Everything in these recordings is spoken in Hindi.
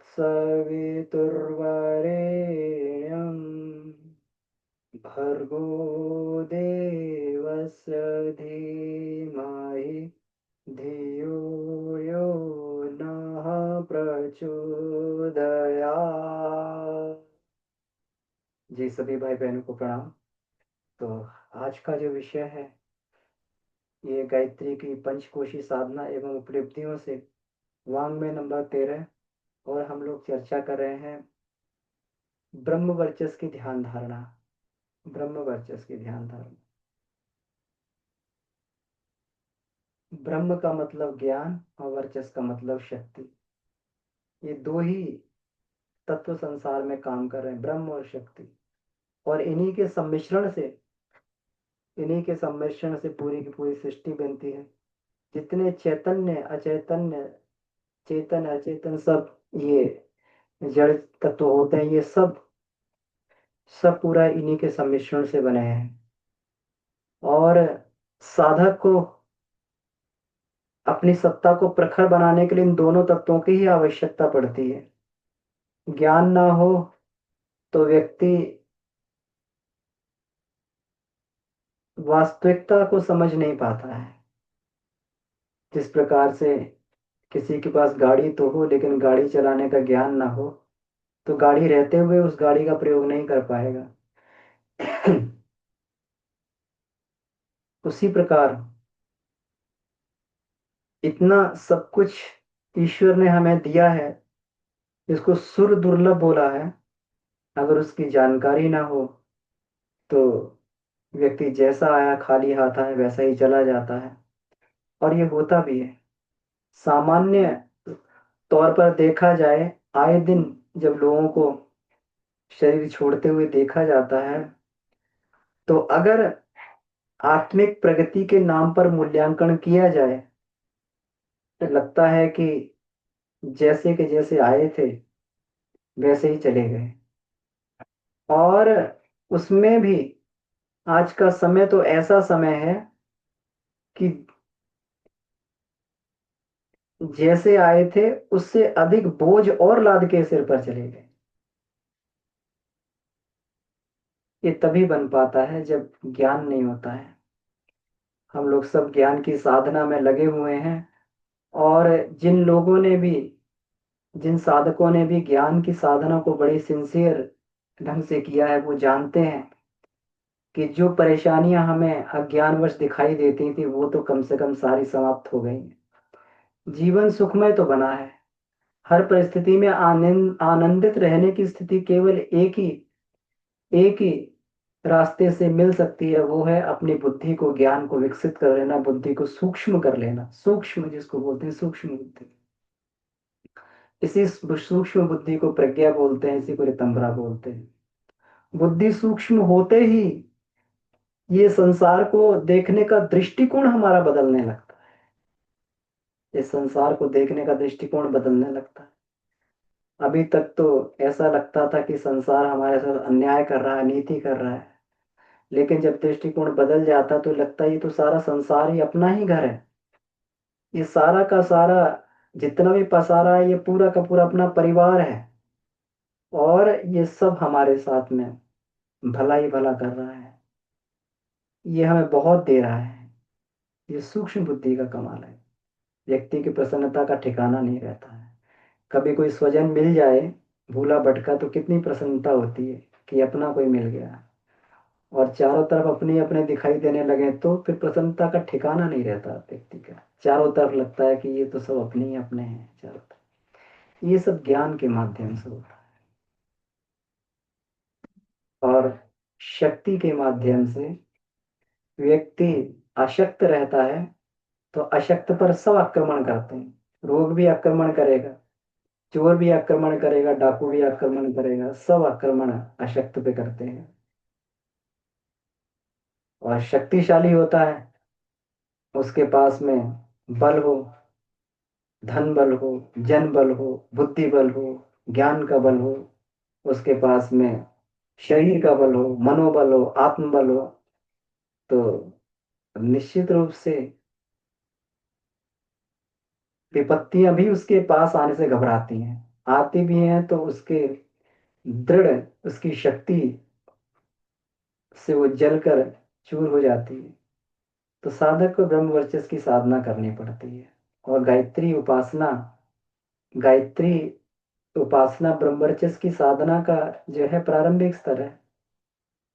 सवितुर्वरेण्यं भर्गो देवस्य धीमहि धियो यो नः प्रचोदयात्। जी सभी भाई बहनों को प्रणाम। तो आज का जो विषय है ये गायत्री की पंचकोशी साधना एवं उपलब्धियों से वांग्मय नंबर 13। और हम लोग चर्चा कर रहे हैं ब्रह्म वर्चस्व की ध्यान धारणा। ब्रह्म वर्चस्व की ध्यान धारणा। ब्रह्म का मतलब ज्ञान और वर्चस्व का मतलब शक्ति। ये दो ही तत्व संसार में काम कर रहे हैं, ब्रह्म और शक्ति। और इन्हीं के सम्मिश्रण से पूरी की पूरी सृष्टि बनती है। जितने चैतन्य अचैतन्य, चेतन अचेतन, सब ये जड़ तत्व होते हैं, ये सब सब पूरा इन्हीं के सम्मिश्रण से बने हैं। और साधक को अपनी सत्ता को प्रखर बनाने के लिए इन दोनों तत्वों की ही आवश्यकता पड़ती है। ज्ञान ना हो तो व्यक्ति वास्तविकता को समझ नहीं पाता है। जिस प्रकार से किसी के पास गाड़ी तो हो लेकिन गाड़ी चलाने का ज्ञान ना हो तो गाड़ी रहते हुए उस गाड़ी का प्रयोग नहीं कर पाएगा। उसी प्रकार इतना सब कुछ ईश्वर ने हमें दिया है, इसको सुर दुर्लभ बोला है। अगर उसकी जानकारी ना हो तो व्यक्ति जैसा आया खाली हाथ आया वैसा ही चला जाता है। और ये होता भी है। सामान्य तौर पर देखा जाए, आए दिन जब लोगों को शरीर छोड़ते हुए देखा जाता है तो अगर आत्मिक प्रगति के नाम पर मूल्यांकन किया जाए तो लगता है कि जैसे के जैसे आए थे वैसे ही चले गए। और उसमें भी आज का समय तो ऐसा समय है कि जैसे आए थे उससे अधिक बोझ और लाद के सिर पर चले गए। ये तभी बन पाता है जब ज्ञान नहीं होता है। हम लोग सब ज्ञान की साधना में लगे हुए हैं। और जिन साधकों ने भी ज्ञान की साधना को बड़ी सिंसियर ढंग से किया है वो जानते हैं कि जो परेशानियां हमें अज्ञानवश दिखाई देती थी वो तो कम से कम सारी समाप्त हो गई। जीवन सुखमय तो बना है। हर परिस्थिति में आनंदित रहने की स्थिति केवल एक ही रास्ते से मिल सकती है। वो है अपनी बुद्धि को, ज्ञान को विकसित कर लेना, बुद्धि को सूक्ष्म कर लेना। सूक्ष्म जिसको बोलते हैं, सूक्ष्म बुद्धि। इसी सूक्ष्म बुद्धि को प्रज्ञा बोलते हैं, इसी को रितंबरा बोलते हैं। बुद्धि सूक्ष्म होते ही ये संसार को देखने का दृष्टिकोण हमारा बदलने लगता है। इस संसार को देखने का दृष्टिकोण बदलने लगता है। अभी तक तो ऐसा लगता था कि संसार हमारे साथ अन्याय कर रहा है, नीति कर रहा है। लेकिन जब दृष्टिकोण बदल जाता तो लगता है ये तो सारा संसार ही अपना ही घर है। ये सारा का सारा जितना भी पसारा है ये पूरा का पूरा अपना परिवार है। और ये सब हमारे साथ में भला ही भला कर रहा है। ये हमें बहुत दे रहा है। ये सूक्ष्म बुद्धि का कमाल है। व्यक्ति की प्रसन्नता का ठिकाना नहीं रहता है। कभी कोई स्वजन मिल जाए भूला भटका तो कितनी प्रसन्नता होती है कि अपना कोई मिल गया। और चारों तरफ अपने अपने दिखाई देने लगे तो फिर प्रसन्नता का ठिकाना नहीं रहता व्यक्ति का। चारों तरफ लगता है कि ये तो सब अपने ही अपने हैं चारों तरफ। ये सब ज्ञान के माध्यम से होता है। और शक्ति के माध्यम से व्यक्ति अशक्त रहता है तो अशक्त पर सब आक्रमण करते हैं। रोग भी आक्रमण करेगा, चोर भी आक्रमण करेगा, डाकू भी आक्रमण करेगा, सब आक्रमण अशक्त पे करते हैं। और शक्तिशाली होता है, उसके पास में बल हो, धन बल हो, जन बल हो, बुद्धि बल हो, ज्ञान का बल हो, उसके पास में शरीर का बल हो, मनोबल हो, आत्मबल हो, तो निश्चित रूप से विपत्तियां भी उसके पास आने से घबराती हैं। आती भी हैं तो उसके दृढ़ उसकी शक्ति से वो जलकर चूर हो जाती है। तो साधक को ब्रह्म वर्चस्व की साधना करनी पड़ती है। और गायत्री उपासना ब्रह्म वर्चस्व की साधना का जो है प्रारंभिक स्तर है।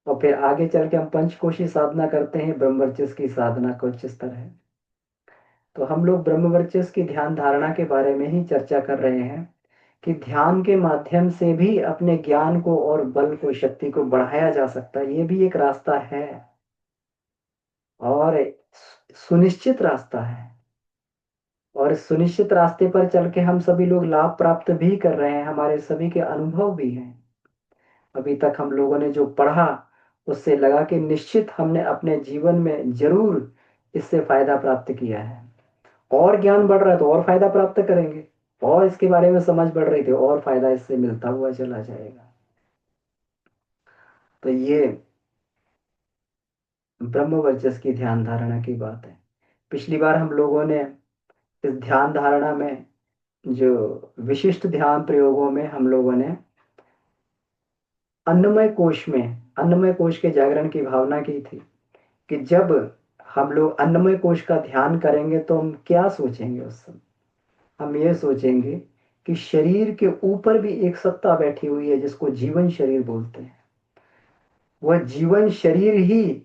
और फिर आगे चल के हम पंचकोशी साधना करते हैं, ब्रह्म वर्चस्व की साधना का उच्च स्तर है। तो हम लोग ब्रह्म वर्चस्व की ध्यान धारणा के बारे में ही चर्चा कर रहे हैं कि ध्यान के माध्यम से भी अपने ज्ञान को और बल को, शक्ति को बढ़ाया जा सकता है। ये भी एक रास्ता है और सुनिश्चित रास्ता है। और इस सुनिश्चित रास्ते पर चल के हम सभी लोग लाभ प्राप्त भी कर रहे हैं, हमारे सभी के अनुभव भी हैं। अभी तक हम लोगों ने जो पढ़ा उससे लगा कि निश्चित हमने अपने जीवन में जरूर इससे फायदा प्राप्त किया है। और ज्ञान बढ़ रहा है तो और फायदा प्राप्त करेंगे, और इसके बारे में समझ बढ़ रही थी और फायदा इससे मिलता हुआ चला जाएगा। तो ये ब्रह्म वर्चस्व की ध्यान धारणा की बात है। पिछली बार हम लोगों ने इस ध्यान धारणा में जो विशिष्ट ध्यान प्रयोगों में हम लोगों ने अन्नमय कोश के जागरण की भावना की थी कि जब हम लोग अन्नमय कोश का ध्यान करेंगे तो हम क्या सोचेंगे उस समय। हम ये सोचेंगे कि शरीर के ऊपर भी एक सत्ता बैठी हुई है जिसको जीवन शरीर बोलते हैं। वह जीवन शरीर ही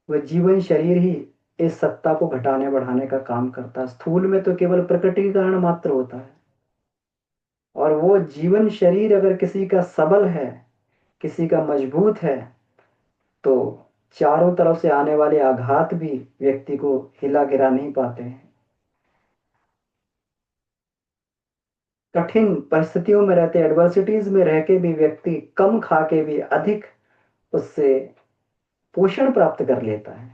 वह जीवन शरीर ही इस सत्ता को घटाने बढ़ाने का काम करता है। स्थूल में तो केवल प्रकटीकरण मात्र होता है। और वो जीवन शरीर अगर किसी का सबल है, किसी का मजबूत है, तो चारों तरफ से आने वाले आघात भी व्यक्ति को हिला गिरा नहीं पाते हैं। कठिन परिस्थितियों में रहते, एडवर्सिटीज में रह के भी व्यक्ति कम खा के भी अधिक उससे पोषण प्राप्त कर लेता है।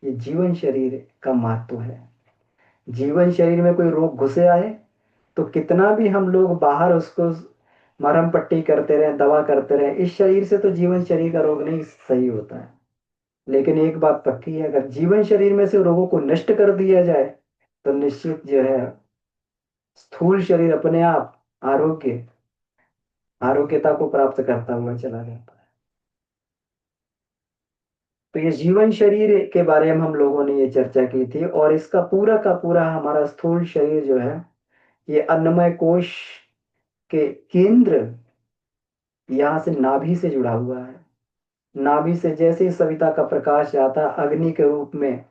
ये जीवन शरीर का महत्व है। जीवन शरीर में कोई रोग घुसे आए तो कितना भी हम लोग बाहर उसको मरहम पट्टी करते रहे, दवा करते रहे, इस शरीर से तो जीवन शरीर का रोग नहीं सही होता है। लेकिन एक बात पक्की है, अगर जीवन शरीर में से रोगों को नष्ट कर दिया जाए तो निश्चित जो है स्थूल शरीर अपने आप आरोग्यता को प्राप्त करता हुआ चला जाता है। तो ये जीवन शरीर के बारे में हम लोगों ने ये चर्चा की थी। और इसका पूरा का पूरा हमारा स्थूल शरीर जो है ये अन्नमय कोश के केंद्र, यहाँ से नाभि से जुड़ा हुआ है। नाभि से जैसे ही सविता का प्रकाश जाता है अग्नि के रूप में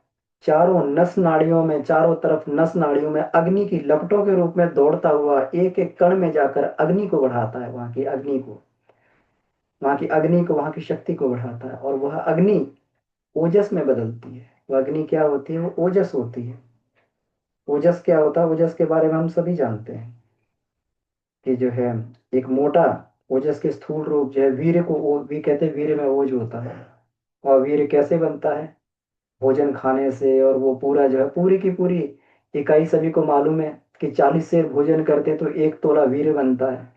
चारों नस नाड़ियों में, चारों तरफ नस नाड़ियों में अग्नि की लपटों के रूप में दौड़ता हुआ एक एक कण में जाकर अग्नि को बढ़ाता है, वहां की शक्ति को बढ़ाता है। और वह अग्नि ओजस में बदलती है। वह अग्नि क्या होती है? वो ओजस होती है। ओजस क्या होता है? ओजस के बारे में हम सभी जानते हैं कि जो है एक मोटा ओजस के स्थूल रूप जो है वीर्य को भी कहते हैं, वीर्य में ओज होता है। और वीर्य कैसे बनता है? भोजन खाने से। और वो पूरा जो है पूरी की पूरी इकाई सभी को मालूम है कि 40 सेर भोजन करते तो 1 तोला वीर्य बनता है।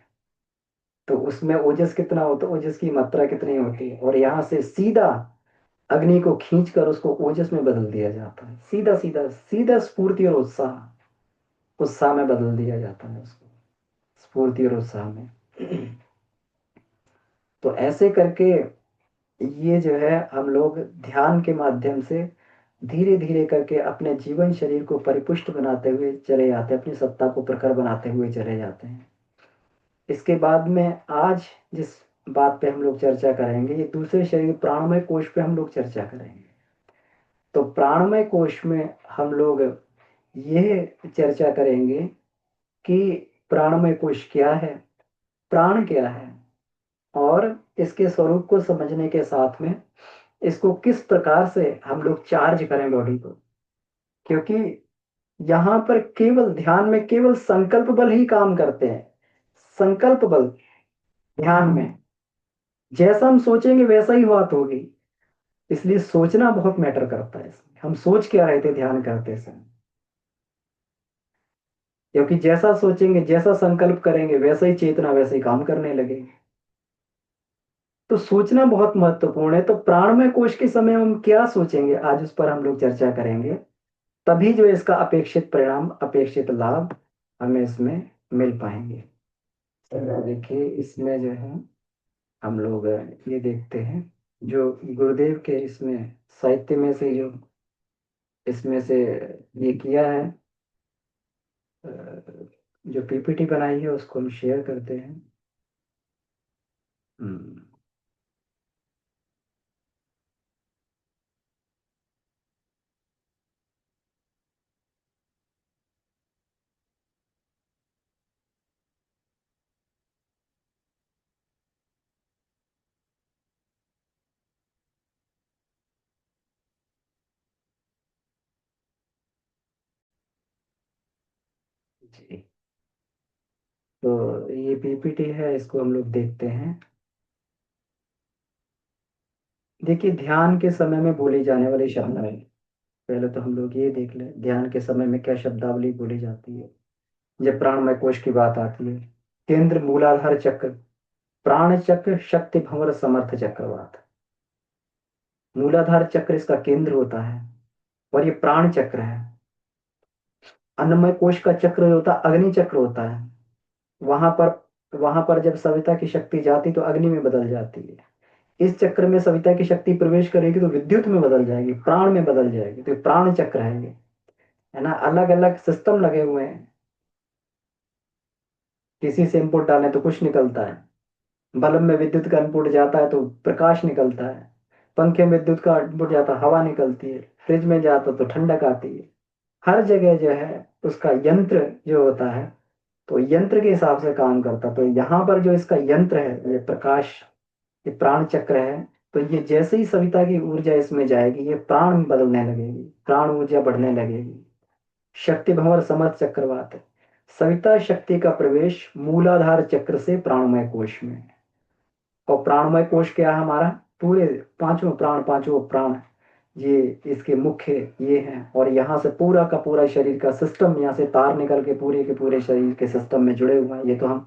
तो उसमें ओजस कितना होता है, ओजस की मात्रा कितनी होती है। और यहाँ से सीधा अग्नि को खींचकर उसको ओजस में बदल दिया जाता है। सीधा सीधा सीधा स्फूर्ति और उत्साह में बदल दिया जाता है उसको, स्फूर्ति और उत्साह में। तो ऐसे करके ये जो है हम लोग ध्यान के माध्यम से धीरे धीरे करके अपने जीवन शरीर को परिपुष्ट बनाते हुए चले जाते हैं, अपनी सत्ता को प्रखर बनाते हुए चले जाते हैं। इसके बाद में आज जिस बात पे हम लोग चर्चा करेंगे, ये दूसरे शरीर प्राणमय कोश पे हम लोग चर्चा करेंगे। तो प्राणमय कोश में हम लोग यह चर्चा करेंगे कि प्राणमय कोश क्या है, प्राण क्या है, और इसके स्वरूप को समझने के साथ में इसको किस प्रकार से हम लोग चार्ज करें बॉडी को। क्योंकि यहाँ पर केवल ध्यान में केवल संकल्प बल ही काम करते हैं। संकल्प बल ध्यान में जैसा हम सोचेंगे वैसा ही बात होगी। इसलिए सोचना बहुत मैटर करता है इसमें, हम सोच क्या रहे थे ध्यान करते समय। क्योंकि जैसा सोचेंगे, जैसा संकल्प करेंगे, वैसा ही चेतना वैसे ही काम करने लगेगी। तो सोचना बहुत महत्वपूर्ण है। तो प्राणमय कोश के समय हम क्या सोचेंगे, आज उस पर हम लोग चर्चा करेंगे। तभी जो इसका अपेक्षित परिणाम, अपेक्षित लाभ हमें इसमें मिल पाएंगे। देखिए इसमें जो है हम लोग ये देखते हैं जो गुरुदेव के इसमें साहित्य में से जो इसमें से ये किया है, अ, जो पीपीटी बनाई है उसको हम शेयर करते हैं। हम्म, जी। तो ये पीपीटी है, इसको हम लोग देखते हैं। देखिए ध्यान के समय में बोली जाने वाली शब्दावली, पहले तो हम लोग ये देख लें ध्यान के समय में क्या शब्दावली बोली जाती है। जब प्राणमय कोश की बात आती है, केंद्र मूलाधार चक्र, प्राण चक्र, शक्ति भंवर समर्थ चक्रवात। मूलाधार चक्र इसका केंद्र होता है और ये प्राण चक्र है। अन्नमय कोश का चक्र जो होता है अग्नि चक्र होता है। वहां पर वहां पर जब सविता की शक्ति जाती तो अग्नि में बदल जाती है। इस चक्र में सविता की शक्ति प्रवेश करेगी तो विद्युत में बदल जाएगी, प्राण में बदल जाएगी। तो ये प्राण चक्र है ये, है ना। अलग अलग सिस्टम लगे हुए हैं। किसी से इनपुट डालें तो कुछ निकलता है। बल्ब में विद्युत का इनपुट जाता है तो प्रकाश निकलता है। पंखे में विद्युत का इनपुट जाता है, हवा निकलती है। फ्रिज में जाता तो ठंडक आती है। हर जगह जो है उसका यंत्र जो होता है, तो यंत्र के हिसाब से काम करता। तो यहाँ पर जो इसका यंत्र है ये प्रकाश, ये प्राण चक्र है। तो ये जैसे ही सविता की ऊर्जा इसमें जाएगी ये प्राण में बदलने लगेगी, प्राण ऊर्जा बढ़ने लगेगी। शक्ति भंवर समर्थ चक्रवात है। सविता शक्ति का प्रवेश मूलाधार चक्र से प्राणमय कोश में। और प्राणमय कोश क्या है हमारा, पूरे पांचों प्राण, ये इसके मुख्य ये हैं। और यहाँ से पूरा का पूरा शरीर का सिस्टम, यहाँ से तार निकल के पूरे शरीर के सिस्टम में जुड़े हुए हैं। ये तो हम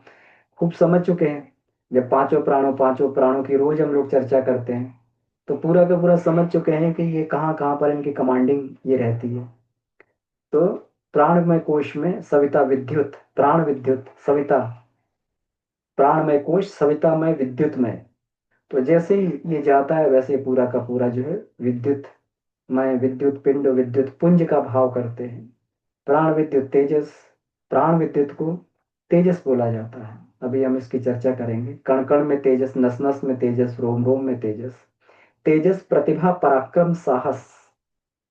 खूब समझ चुके हैं। जब पांचों प्राणों की रोज हम लोग चर्चा करते हैं तो पूरा का पूरा समझ चुके हैं कि ये कहाँ कहाँ पर इनकी कमांडिंग ये रहती है। तो प्राणमय कोश में सविता विद्युत, प्राण विद्युत सविता, प्राणमय कोश सवितामय विद्युतमय। तो जैसे ही ये जाता है वैसे ही पूरा का पूरा जो है विद्युत मय, विद्युत पिंड, विद्युत पुंज का भाव करते हैं। प्राण विद्युत तेजस, प्राण विद्युत को तेजस बोला जाता है। अभी हम इसकी चर्चा करेंगे। कण कण में तेजस, नस नस में तेजस, रोम रोम में तेजस। तेजस प्रतिभा पराक्रम साहस,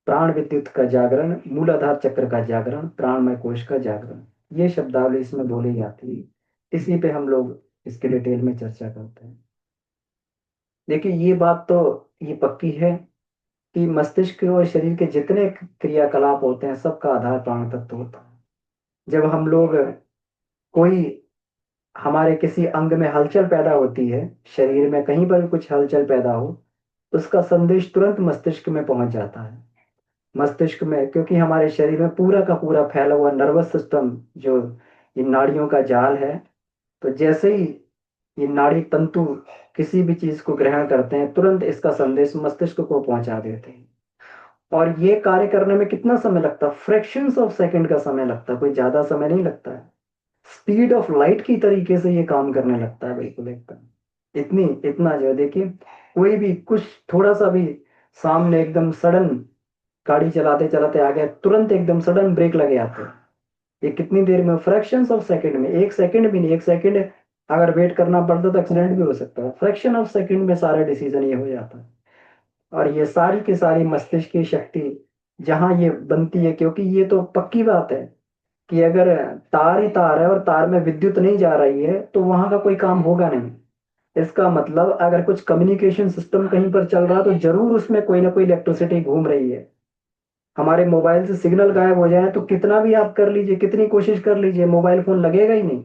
प्राण विद्युत का जागरण, मूलाधार चक्र का जागरण, प्राणमय कोश का जागरण। ये शब्दावली इसमें बोली जाती है। इसी पे हम लोग इसके डिटेल में चर्चा करते हैं। देखिए ये बात तो ये पक्की है कि मस्तिष्क और शरीर के जितने क्रियाकलाप होते हैं सबका आधार प्राण तत्व होता है। जब हम लोग कोई, हमारे किसी अंग में हलचल पैदा होती है, शरीर में कहीं पर भी कुछ हलचल पैदा हो, उसका संदेश तुरंत मस्तिष्क में पहुंच जाता है। मस्तिष्क में, क्योंकि हमारे शरीर में पूरा का पूरा फैला हुआ नर्वस सिस्टम जो ये नाड़ियों का जाल है, तो जैसे ही ये नाड़ी तंतु किसी भी चीज को ग्रहण करते हैं तुरंत इसका संदेश मस्तिष्क को पहुंचा देते हैं। और ये कार्य करने में कितना समय लगता है, फ्रैक्शंस ऑफ सेकंड का समय लगता है, कोई ज्यादा समय नहीं लगता है। स्पीड ऑफ लाइट की तरीके से ये काम करने लगता है, बिल्कुल एकदम। इतनी इतना जो है, देखिए कोई भी कुछ थोड़ा सा भी सामने एकदम सडन, गाड़ी चलाते चलाते आ गया तुरंत एकदम सडन ब्रेक लगे आते हैं। ये कितनी देर में, फ्रैक्शंस ऑफ सेकंड में, एक सेकंड भी नहीं, एक सेकंड अगर वेट करना पड़ता तो एक्सीडेंट भी हो सकता है। फ्रैक्शन ऑफ सेकंड में सारा डिसीजन ये हो जाता है। और ये सारी की सारी मस्तिष्क की शक्ति जहां ये बनती है, क्योंकि ये तो पक्की बात है कि अगर तार ही तार है और तार में विद्युत नहीं जा रही है तो वहां का कोई काम होगा नहीं। इसका मतलब अगर कुछ कम्युनिकेशन सिस्टम कहीं पर चल रहा है तो जरूर उसमें कोई ना कोई इलेक्ट्रिसिटी घूम रही है। हमारे मोबाइल से सिग्नल गायब हो जाए तो कितना भी आप कर लीजिए, कितनी कोशिश कर लीजिए, मोबाइल फोन लगेगा ही नहीं।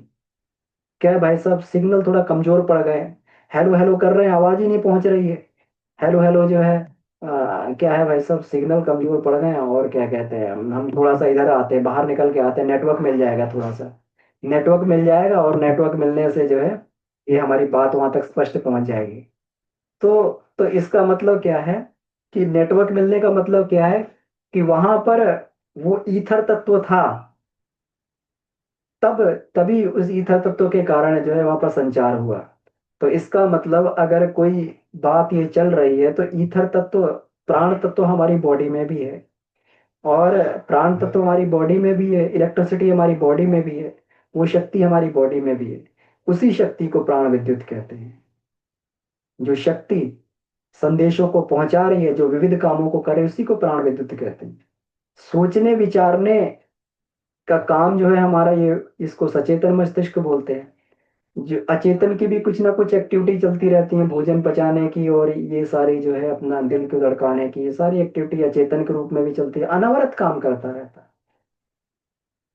क्या है भाई साहब, सिग्नल थोड़ा कमजोर पड़ गए हैं। हेलो हेलो कर रहे हैं, आवाज ही नहीं पहुंच रही है। हेलो हेलो जो है, क्या है भाई साहब, सिग्नल कमजोर पड़ गए हैं। और क्या कहते हैं, हम थोड़ा सा इधर आते हैं, बाहर निकल के आते हैं, नेटवर्क मिल जाएगा थोड़ा सा, नेटवर्क मिल जाएगा। और नेटवर्क मिलने से जो है ये हमारी बात वहां तक स्पष्ट पहुंच जाएगी। तो तो इसका मतलब क्या है कि नेटवर्क मिलने का मतलब क्या है कि वहां पर वो ईथर तत्व था। तब तभी उस ईथर तत्व के कारण जो है वहां पर संचार हुआ। तो इसका मतलब अगर कोई बात ये चल रही है तो ईथर तत्व, प्राण तत्व हमारी बॉडी में भी है, और प्राण तत्व हमारी बॉडी में भी है, इलेक्ट्रिसिटी हमारी बॉडी में भी है, वो शक्ति हमारी बॉडी में भी है। उसी शक्ति को प्राण विद्युत कहते हैं। जो शक्ति संदेशों को पहुंचा रही है, जो विविध कामों को करे, उसी को प्राण विद्युत कहते हैं। सोचने विचारने का काम जो है हमारा, ये इसको सचेतन मस्तिष्क बोलते हैं। जो अचेतन की भी कुछ ना कुछ एक्टिविटी चलती रहती है, भोजन पचाने की और ये सारी जो है अपना दिल को धड़काने की, ये सारी एक्टिविटी अचेतन के रूप में भी चलती है, अनवरत काम करता रहता है।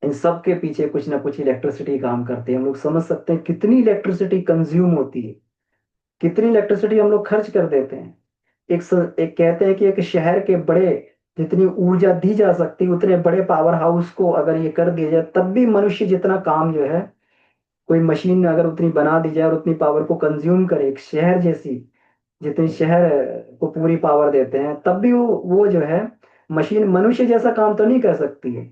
इन सब के पीछे कुछ ना कुछ इलेक्ट्रिसिटी काम करती है। हम लोग समझ सकते हैं कितनी इलेक्ट्रिसिटी कंज्यूम होती है, कितनी इलेक्ट्रिसिटी हम लोग खर्च कर देते हैं। एक कहते हैं कि एक शहर के बड़े, जितनी ऊर्जा दी जा सकती है उतने बड़े पावर हाउस को अगर ये कर दिया जाए, तब भी मनुष्य जितना काम जो है, कोई मशीन अगर उतनी बना दी जाए और उतनी पावर को कंज्यूम करे, एक शहर जैसी, जितने शहर को पूरी पावर देते हैं, तब भी वो जो है मशीन मनुष्य जैसा काम तो नहीं कर सकती है।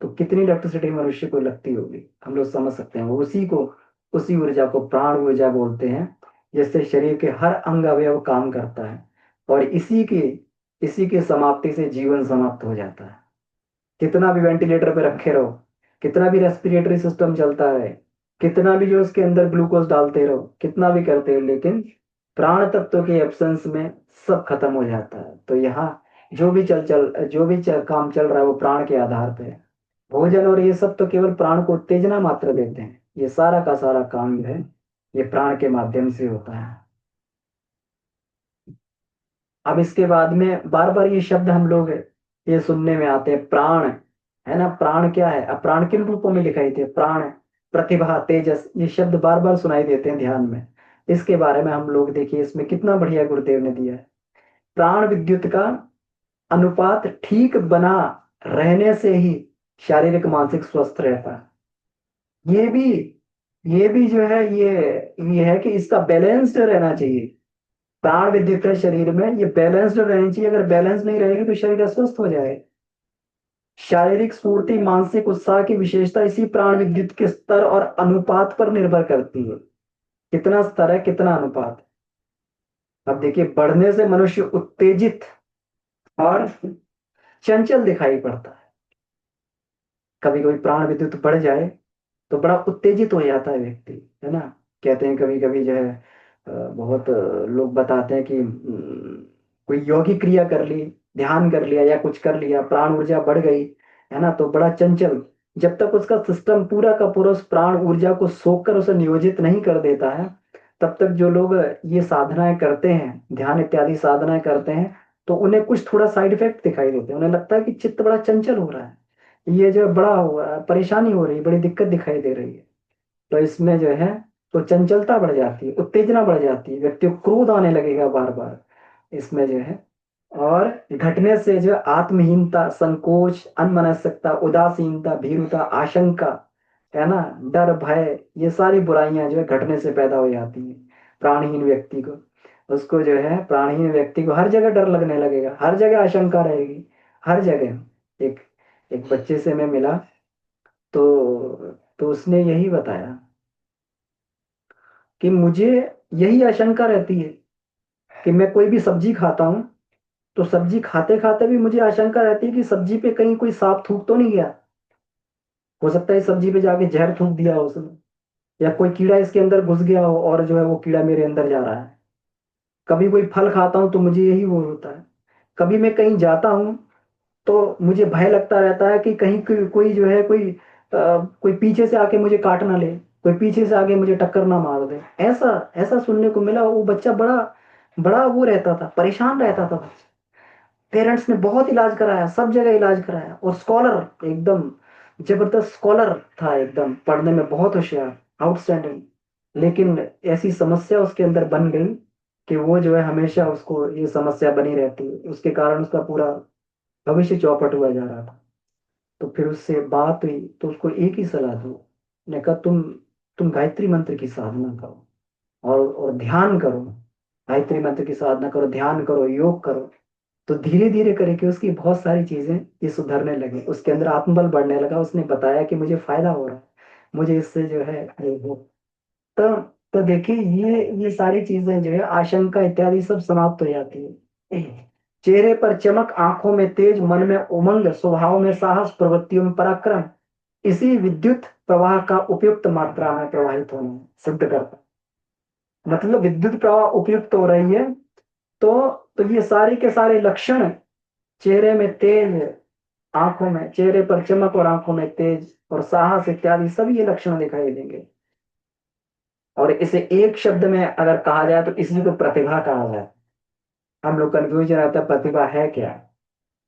तो कितनी इलेक्ट्रिसिटी मनुष्य को लगती होगी, हम लोग समझ सकते हैं। उसी को, उसी ऊर्जा को प्राण ऊर्जा बोलते हैं, जिससे शरीर के हर अंग अवयव काम करता है। और इसी की समाप्ति से जीवन समाप्त हो जाता है। कितना भी वेंटिलेटर पे रखे रहो, कितना भी रेस्पिरेटरी सिस्टम चलता है, कितना भी जो उसके अंदर ग्लूकोज डालते रहो, कितना भी करते हो, लेकिन प्राण तत्व के एब्सेंस में सब खत्म हो जाता है। तो यहाँ जो भी काम चल रहा है वो प्राण के आधार पे है। भोजन और ये सब तो केवल प्राण को उत्तेजना मात्र देते हैं, ये सारा का सारा काम जो है ये प्राण के माध्यम से होता है। अब इसके बाद में बार बार ये शब्द हम लोग ये सुनने में आते हैं, प्राण, है ना। प्राण क्या है, अब प्राण किन रूपों में दिखाई देते, प्राण, प्रतिभा, तेजस, ये शब्द बार बार सुनाई देते हैं ध्यान में। इसके बारे में हम लोग देखिए, इसमें कितना बढ़िया गुरुदेव ने दिया है। प्राण विद्युत का अनुपात ठीक बना रहने से ही शारीरिक मानसिक स्वस्थ रहता है। ये भी जो है ये है कि इसका बैलेंस्ड रहना चाहिए। प्राण विद्युत है शरीर में, ये बैलेंस्ड रहनी चाहिए। अगर बैलेंस नहीं रहेगी तो शरीर अस्वस्थ हो जाएगा। शारीरिक स्फूर्ति, मानसिक उत्साह की विशेषता इसी प्राण विद्युत के स्तर और अनुपात पर निर्भर करती है। कितना स्तर है, कितना अनुपात है। अब देखिए, बढ़ने से मनुष्य उत्तेजित और चंचल दिखाई पड़ता है। कभी कभी प्राण विद्युत बढ़ जाए तो बड़ा उत्तेजित हो जाता है व्यक्ति, है ना। कहते हैं कभी कभी जो है बहुत लोग बताते हैं कि कोई योगिक क्रिया कर ली, ध्यान कर लिया या कुछ कर लिया, प्राण ऊर्जा बढ़ गई, है ना, तो बड़ा चंचल, जब तक उसका सिस्टम पूरा का पूरा उस प्राण ऊर्जा को सोखकर उसे नियोजित नहीं कर देता है, तब तक जो लोग ये साधनाएं करते हैं, ध्यान इत्यादि साधनाएं करते हैं, तो उन्हें कुछ थोड़ा साइड इफेक्ट दिखाई देते हैं। उन्हें लगता है कि चित्त बड़ा चंचल हो रहा है, ये जो बड़ा हुआ परेशानी हो रही है, बड़ी दिक्कत दिखाई दे रही है। तो इसमें जो है तो चंचलता बढ़ जाती है, उत्तेजना बढ़ जाती है, व्यक्ति को क्रोध आने लगेगा बार बार इसमें जो है। और घटने से जो आत्महीनता, संकोच, अनमनस्कता, उदासीनता, भीरुता, आशंका, है ना, डर, भय, ये सारी बुराइयां जो है घटने से पैदा हो जाती हैं। प्राणहीन व्यक्ति को, उसको जो है प्राणहीन व्यक्ति को हर जगह डर लगने लगेगा, हर जगह आशंका रहेगी, हर जगह। एक एक बच्चे से मैं मिला, तो उसने यही बताया कि मुझे यही आशंका रहती है कि मैं कोई भी सब्जी खाता हूँ, तो सब्जी खाते खाते भी मुझे आशंका रहती है कि सब्जी पे कहीं कोई सांप थूक तो नहीं गया। हो सकता है इस सब्जी पे जाके जहर थूक दिया हो उसने, या कोई कीड़ा इसके अंदर घुस गया हो और जो है वो कीड़ा मेरे अंदर जा रहा है। कभी कोई फल खाता हूँ तो मुझे यही वो होता है। कभी मैं कहीं जाता हूँ तो मुझे भय लगता रहता है कि कहीं कोई जो है कोई पीछे से आके मुझे काट ना ले, कोई पीछे से आके मुझे टक्कर ना मार दे। ऐसा ऐसा सुनने को मिला। वो बच्चा बड़ा बड़ा वो रहता था, परेशान रहता था बच्चा। पेरेंट्स ने बहुत इलाज कराया, सब जगह इलाज कराया, और स्कॉलर, एकदम जबरदस्त स्कॉलर था, एकदम पढ़ने में बहुत होशियार, आउटस्टैंडिंग। लेकिन ऐसी समस्या उसके अंदर बन गई कि वो जो है हमेशा उसको ये समस्या बनी रहती है, उसके कारण उसका पूरा भविष्य चौपट हुआ जा रहा था। तो फिर उससे बात हुई तो उसको एक ही सलाह दो, ने कहा तुम गायत्री मंत्र की साधना करो और ध्यान करो। गायत्री मंत्र की साधना करो, ध्यान करो, योग करो। तो धीरे धीरे करके उसकी बहुत सारी चीजें ये सुधरने लगी, उसके अंदर आत्मबल बढ़ने लगा। उसने बताया कि मुझे फायदा हो रहा है, मुझे इससे जो है ये हो। तो तो देखिए ये सारी चीजें जो है आशंका इत्यादि सब समाप्त हो जाती है। चेहरे पर चमक, आंखों में तेज, मन में उमंग, स्वभाव में साहस, प्रवृत्तियों में पराक्रम, इसी विद्युत प्रवाह का उपयुक्त मात्रा में प्रवाहित होना सिद्ध करता है। मतलब विद्युत प्रवाह उपयुक्त हो रही है तो ये सारे के सारे लक्षण, चेहरे में तेज, आंखों में, चेहरे पर चमक और आंखों में तेज और साहस इत्यादि सभी ये लक्षण दिखाई देंगे। और इसे एक शब्द में अगर कहा जाए तो इसी को प्रतिभा कहा जाए। हम लोग कंफ्यूजन रहता है प्रतिभा है क्या।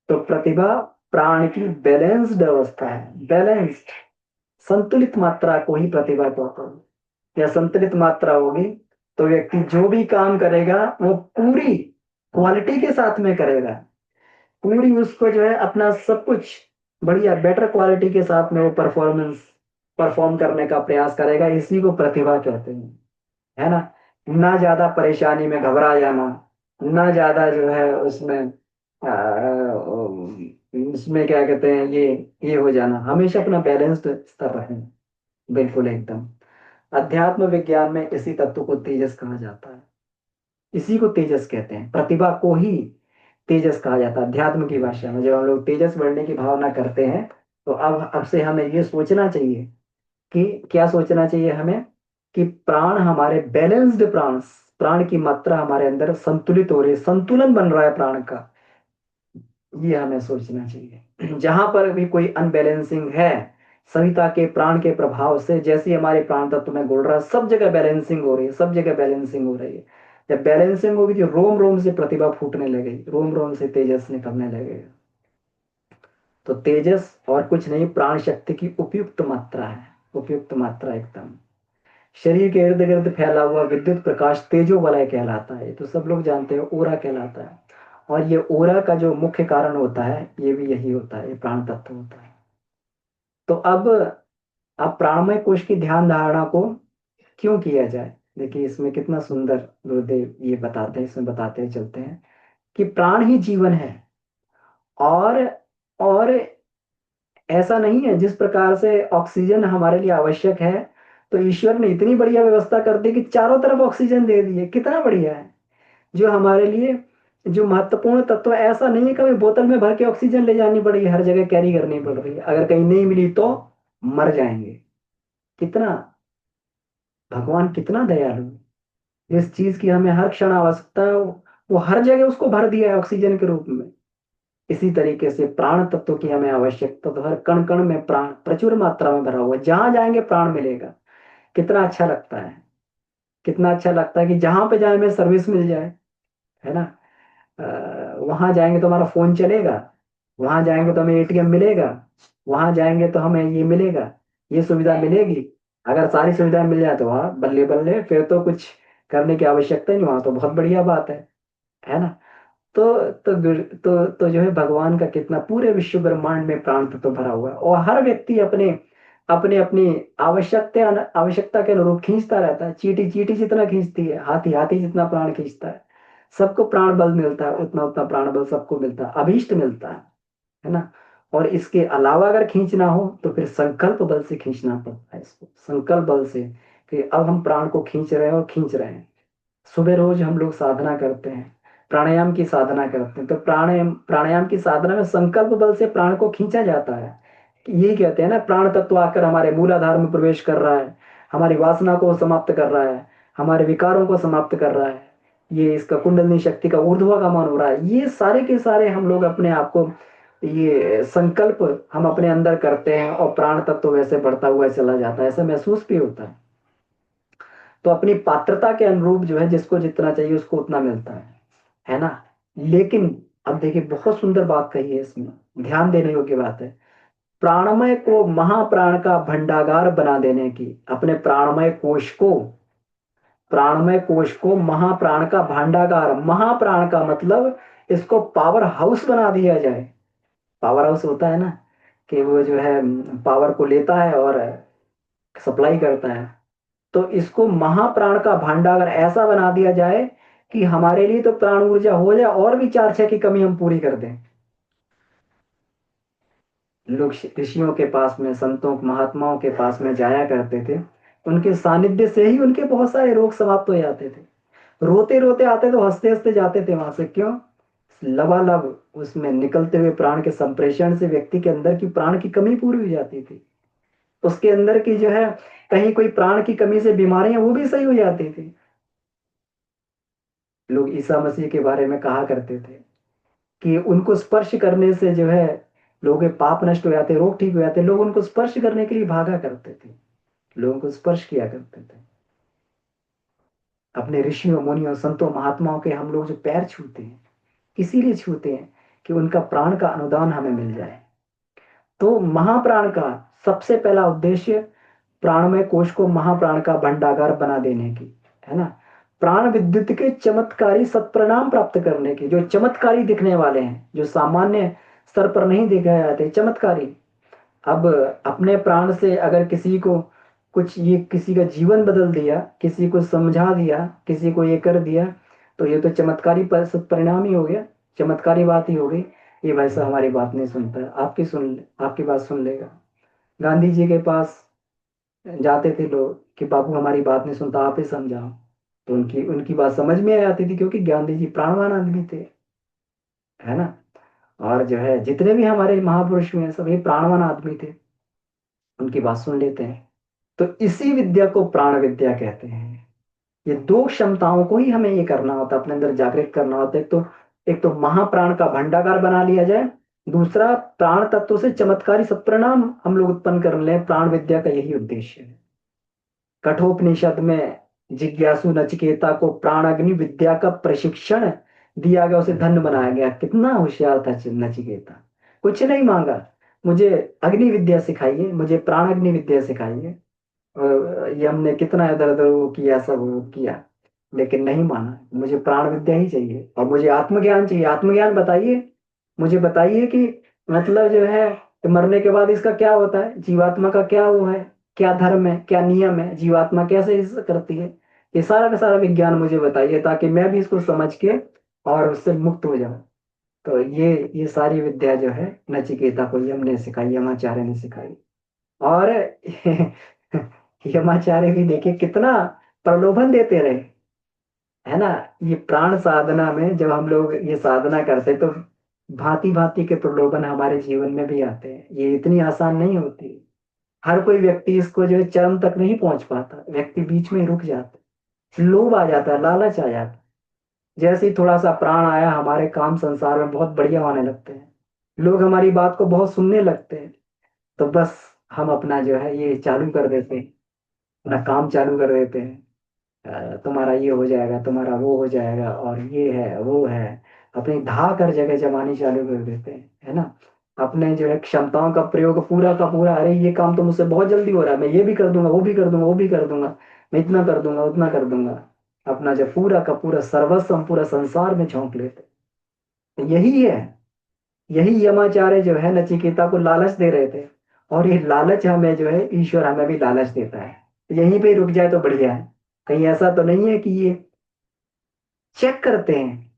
तो प्रतिभा प्राण की बैलेंस्ड अवस्था है, बैलेंस्ड, संतुलित मात्रा को ही प्रतिभा कहते हैं। या संतुलित मात्रा होगी तो व्यक्ति जो भी काम करेगा वो पूरी क्वालिटी के साथ में करेगा, पूरी उसको जो है अपना सब कुछ बढ़िया बेटर क्वालिटी के साथ में वो परफॉर्मेंस परफॉर्म करने का प्रयास करेगा। इसी को प्रतिभा कहते हैं, है ना। ना ज्यादा परेशानी में घबरा जाना, ना ज्यादा जो है उसमें उसमें क्या कहते हैं ये हो जाना, हमेशा अपना बैलेंस्ड स्तर रखें, बिल्कुल एकदम। अध्यात्म विज्ञान में इसी तत्व को तेजस कहा जाता है, इसी को तेजस कहते हैं, प्रतिभा को ही तेजस कहा जाता है अध्यात्म की भाषा में। जब हम लोग तेजस बढ़ने की भावना करते हैं तो अब से हमें ये सोचना चाहिए कि क्या सोचना चाहिए हमें कि प्राण हमारे बैलेंस्ड, प्राण प्राण की मात्रा हमारे अंदर संतुलित हो रही है, संतुलन बन रहा है प्राण का, ये हमें सोचना चाहिए। जहां पर भी कोई अनबैलेंसिंग है, सविता के प्राण के प्रभाव से जैसे ही हमारे प्राण तत्व में घुल रहा है, सब जगह बैलेंसिंग हो रही है, सब जगह बैलेंसिंग हो रही है। जब बैलेंसिंग होगी तो रोम रोम से प्रतिभा फूटने लगेगी, रोम रोम से तेजस निकलने लगेगा। तो तेजस और कुछ नहीं, प्राण शक्ति की उपयुक्त मात्रा है, उपयुक्त मात्रा एकदम। शरीर के इर्द गिर्द फैला हुआ विद्युत प्रकाश तेजो वलय कहलाता है, ये तो सब लोग जानते हैं, ओरा कहलाता है। और ये ओरा का जो मुख्य कारण होता है ये भी यही होता है, ये प्राण तत्व होता है। तो अब प्राणमय कोश की ध्यान धारणा को क्यों किया जाए, देखिए इसमें कितना सुंदर गुरुदेव ये बताते हैं, इसमें बताते हैं चलते हैं कि प्राण ही जीवन है। और और ऐसा नहीं है, जिस प्रकार से ऑक्सीजन हमारे लिए आवश्यक है तो ईश्वर ने इतनी बढ़िया व्यवस्था कर दी कि चारों तरफ ऑक्सीजन दे दी है, कितना बढ़िया है। जो हमारे लिए जो महत्वपूर्ण तत्व है, ऐसा नहीं है कभी बोतल में भर के ऑक्सीजन ले जानी पड़ेगी, हर जगह कैरी करनी पड़ रही है, अगर कहीं नहीं मिली तो मर जाएंगे। कितना भगवान कितना दयालु है। जिस चीज की हमें हर क्षण आवश्यकता है वो हर जगह उसको भर दिया है ऑक्सीजन के रूप में। इसी तरीके से प्राण तत्व की हमें आवश्यकता तो हर कण कण में प्राण प्रचुर मात्रा में भरा हुआ है, जहां जाएंगे प्राण मिलेगा। कितना अच्छा लगता है, कितना अच्छा लगता है कि जहां पे जाए हमें सर्विस मिल जाए, है ना। वहां जाएंगे तो हमारा फोन चलेगा, वहां जाएंगे तो हमें एटीएम मिलेगा, वहां जाएंगे तो हमें ये मिलेगा, ये सुविधा मिलेगी। अगर सारी सुविधाएं मिल जाए तो वाह बल्ले बल्ले, फिर तो कुछ करने की आवश्यकता ही नहीं, वहां तो बहुत बढ़िया बात है ना। तो जो है भगवान का कितना पूरे विश्व ब्रह्मांड में प्राण तत्व भरा हुआ है और हर व्यक्ति अपने अपने अपनी आवश्यकता आवश्यकता के अनुरूप खींचता रहता है। चींटी चींटी जितना खींचती है, हाथी हाथी जितना प्राण खींचता है, सबको प्राण बल मिलता है, उतना उतना प्राण बल सबको मिलता है, अभीष्ट मिलता है ना। और इसके अलावा अगर खींचना हो तो फिर संकल्प बल से खींचना पड़ता है, इसको संकल्प बल से कि अब हम प्राण को खींच रहे हैं और खींच रहे हैं। सुबह रोज हम लोग साधना करते हैं, प्राणायाम की साधना करते हैं, तो प्राणायाम प्राणायाम की साधना में संकल्प बल से प्राण को खींचा जाता है। यही कहते हैं ना, प्राण तत्व आकर हमारे मूलाधार में प्रवेश कर रहा है, हमारी वासना को समाप्त कर रहा है, हमारे विकारों को समाप्त कर रहा है, ये इसका कुंडलिनी शक्ति का ऊर्ध्वागामन हो रहा है। ये सारे के सारे हम लोग अपने आप को ये संकल्प हम अपने अंदर करते हैं और प्राण तत्व वैसे बढ़ता हुआ चला जाता है, ऐसा महसूस भी होता है। तो अपनी पात्रता के अनुरूप जो है जिसको जितना चाहिए उसको उतना मिलता है ना। लेकिन अब देखिए बहुत सुंदर बात कही है इसमें, ध्यान देने योग्य बात है। प्राणमय को महाप्राण का भंडागार बना देने की, अपने प्राणमय कोश को, प्राणमय कोश को महाप्राण का भांडागार, महाप्राण का मतलब इसको पावर हाउस बना दिया जाए। पावर हाउस होता है ना कि वो जो है पावर को लेता है और सप्लाई करता है। तो इसको महाप्राण का भांडागार ऐसा बना दिया जाए कि हमारे लिए तो प्राण ऊर्जा हो जाए और भी चार छह की कमी हम पूरी कर दें। लोग ऋषियों के पास में, संतों महात्माओं के पास में जाया करते थे। उनके सानिध्य से ही उनके बहुत सारे रोग समाप्त हो जाते थे। रोते रोते आते तो हंसते हंसते जाते थे वहां से। क्यों? लबालब उसमें निकलते हुए प्राण के संप्रेषण से व्यक्ति के अंदर की प्राण की कमी पूरी हो जाती थी। उसके अंदर की जो है, कहीं कोई प्राण की कमी से बीमारियां वो भी सही हो जाती थी। लोग ईसा मसीह के बारे में कहा करते थे कि उनको स्पर्श करने से जो है लोगों के पाप नष्ट हो जाते, रोग ठीक हो जाते। लोग उनको स्पर्श करने के लिए भागा करते थे, लोगों को स्पर्श किया करते थे। अपने ऋषियों मुनियों संतों महात्माओं के हम लोग जो पैर छूते हैं, इसीलिए छूते हैं कि उनका प्राण का अनुदान हमें मिल जाए। तो महाप्राण का सबसे पहला उद्देश्य प्राणमय कोश को महाप्राण का भंडागार बना देने की, है ना। प्राण विद्युत के चमत्कारी सत्परिणाम प्राप्त करने की, जो चमत्कारी दिखने वाले हैं, जो सामान्य स्तर पर नहीं देखे जाते, चमत्कारी। अब अपने प्राण से अगर किसी को कुछ, ये किसी का जीवन बदल दिया, किसी को समझा दिया, किसी को ये कर दिया, तो ये तो चमत्कारी परिणाम ही हो गया, चमत्कारी बात ही हो गई। ये वैसा हमारी बात नहीं सुनता है, आपकी बात सुन लेगा। गांधी जी के पास जाते थे लोग कि बाबू हमारी बात नहीं सुनता, आप ही समझाओ। तो उनकी उनकी बात समझ में आ जाती थी, क्योंकि गांधी जी प्राणवान आदमी थे, है ना। और जो है जितने भी हमारे महापुरुष हुए हैं सब ये प्राणवान आदमी थे, उनकी बात सुन लेते हैं। तो इसी विद्या को प्राण विद्या कहते हैं। ये दो क्षमताओं को ही हमें ये करना होता है, अपने अंदर जागृत करना होता है। तो एक तो महाप्राण का भंडागार बना लिया जाए, दूसरा प्राण तत्व से चमत्कारी सत्परिणाम हम लोग उत्पन्न कर लें। प्राण विद्या का यही उद्देश्य है। कठोपनिषद में जिज्ञासु नचिकेता को प्राण अग्नि विद्या का प्रशिक्षण दिया गया, उसे धन्य बनाया गया। कितना होशियार था नचिकेता, कुछ नहीं मांगा, मुझे अग्नि विद्या सिखाइए, मुझे प्राण अग्नि विद्या सिखाइए। ये हमने कितना इधर उधर वो किया, सब वो किया, लेकिन नहीं माना। मुझे प्राण विद्या ही चाहिए और मुझे आत्मज्ञान चाहिए। आत्मज्ञान बताइए, मुझे बताइए कि मतलब जो है कि मरने के बाद इसका क्या होता है, जीवात्मा का क्या वो है, क्या धर्म है, क्या नियम है, जीवात्मा कैसे करती है। ये सारा का सारा विज्ञान मुझे बताइए, ताकि मैं भी इसको समझ के और उससे मुक्त हो जाऊं। तो ये सारी विद्या जो है नचिकेता को यम ने सिखाई, यमाचार्य ने सिखाई। और यमाचार्य भी देखिए कितना प्रलोभन देते रहे, है ना। ये प्राण साधना में जब हम लोग ये साधना करते तो भांति भांति के प्रलोभन हमारे जीवन में भी आते हैं। ये इतनी आसान नहीं होती। हर कोई व्यक्ति इसको जो है चरम तक नहीं पहुंच पाता, व्यक्ति बीच में ही रुक जाता है, लोभ आ जाता है, लालच आ जाता है। जैसे ही थोड़ा सा प्राण आया, हमारे काम संसार में बहुत बढ़िया होने लगते हैं, लोग हमारी बात को बहुत सुनने लगते हैं। तो बस हम अपना जो है ये चालू कर देते हैं, अपना काम चालू कर देते हैं। तुम्हारा ये हो जाएगा, तुम्हारा वो हो जाएगा, और ये है वो है, अपनी धाक हर जगह जमानी चालू कर देते हैं, है ना। अपने जो है क्षमताओं का प्रयोग पूरा का पूरा, अरे ये काम तो मुझसे बहुत जल्दी हो रहा है, मैं ये भी कर दूंगा, वो भी कर दूंगा, वो भी कर दूंगा, मैं इतना कर दूंगा, उतना कर दूंगा। अपना जो पूरा का पूरा सर्वस्व हम पूरा संसार में झोंक लेते हैं। तो यही है, यही यमाचार्य जो है नचिकेता को लालच दे रहे थे। और ये लालच हमें जो है ईश्वर हमें भी लालच देता है। यहीं पे रुक जाए तो बढ़िया है। कहीं ऐसा तो नहीं है कि ये चेक करते हैं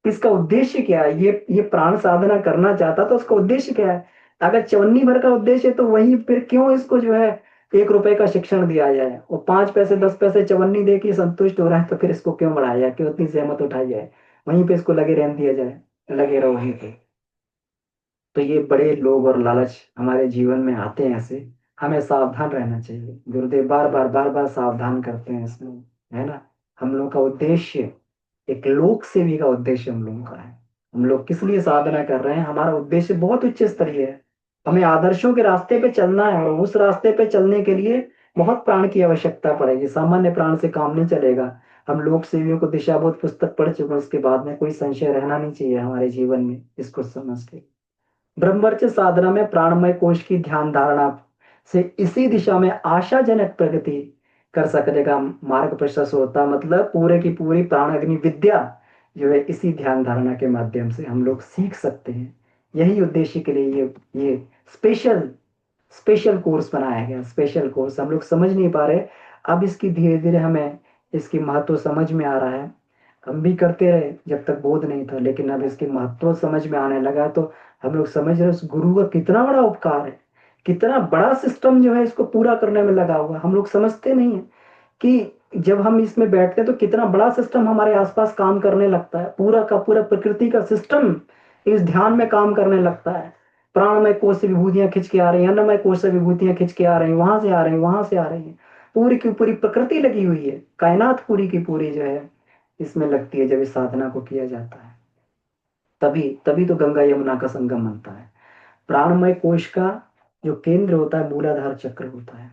इसका उद्देश्य क्या है, ये प्राण साधना करना चाहता तो उसका उद्देश्य क्या है। अगर चवन्नी भर का उद्देश्य है तो वही फिर क्यों इसको जो है 1 रुपए का शिक्षण दिया जाए, और 5 पैसे 10 पैसे चवन्नी दे के संतुष्ट हो रहा है, तो फिर इसको क्यों बढ़ाया जाए, क्यों उतनी सहमत उठाई जाए, वहीं पे इसको लगे रहने दिया जाए, लगे रहो वहीं पे। तो ये बड़े लोभ और लालच हमारे जीवन में आते हैं ऐसे, हमें सावधान रहना चाहिए। गुरुदेव बार बार बार बार सावधान करते हैं इसमें, है ना। हम लोग का उद्देश्य एक लोक सेवी का उद्देश्य हम लोगों का है। हम लोग किस लिए साधना कर रहे हैं, हमारा उद्देश्य बहुत उच्च स्तरीय है। हमें आदर्शों के रास्ते पे चलना है, और उस रास्ते पे चलने के लिए बहुत प्राण की आवश्यकता पड़ेगी, सामान्य प्राण से काम नहीं चलेगा। हम लोक सेवियों को दिशाबोध पुस्तक पढ़ चुके हैं, उसके बाद में कोई संशय रहना नहीं चाहिए हमारे जीवन में, इसको समझ के। ब्रह्मचर्य साधना में प्राणमय कोश की ध्यान धारणा से इसी दिशा में आशाजनक प्रगति कर सकने का मार्ग प्रशस्त होता। मतलब पूरे की पूरी प्राण अग्नि विद्या जो है इसी ध्यान धारणा के माध्यम से हम लोग सीख सकते हैं। यही उद्देश्य के लिए ये स्पेशल स्पेशल कोर्स बनाया गया। स्पेशल कोर्स हम लोग समझ नहीं पा रहे, अब इसकी धीरे धीरे हमें इसकी महत्व समझ में आ रहा है। हम भी करते रहे जब तक बोध नहीं था, लेकिन अब इसके महत्व समझ में आने लगा तो हम लोग समझ रहे हैं उस गुरु का कितना बड़ा उपकार है, कितना बड़ा सिस्टम जो है इसको पूरा करने में लगा हुआ है। हम लोग समझते नहीं है कि जब हम इसमें बैठते हैं तो कितना बड़ा सिस्टम हमारे आसपास काम करने लगता है, पूरा का पूरा प्रकृति का सिस्टम इस ध्यान में काम करने लगता है। प्राणमय कोश से विभूतियां खिंच के आ रही हैं, अन्नमय कोश से विभूतियां खिंच के आ रही हैं, वहां से आ रही हैं, वहां से आ रही हैं, पूरी की पूरी प्रकृति लगी हुई है, कायनात पूरी की पूरी जो है इसमें लगती है जब इस साधना को किया जाता है। तभी तभी तो गंगा यमुना का संगम बनता है। प्राणमय कोश का जो केंद्र होता है मूलाधार चक्र होता है।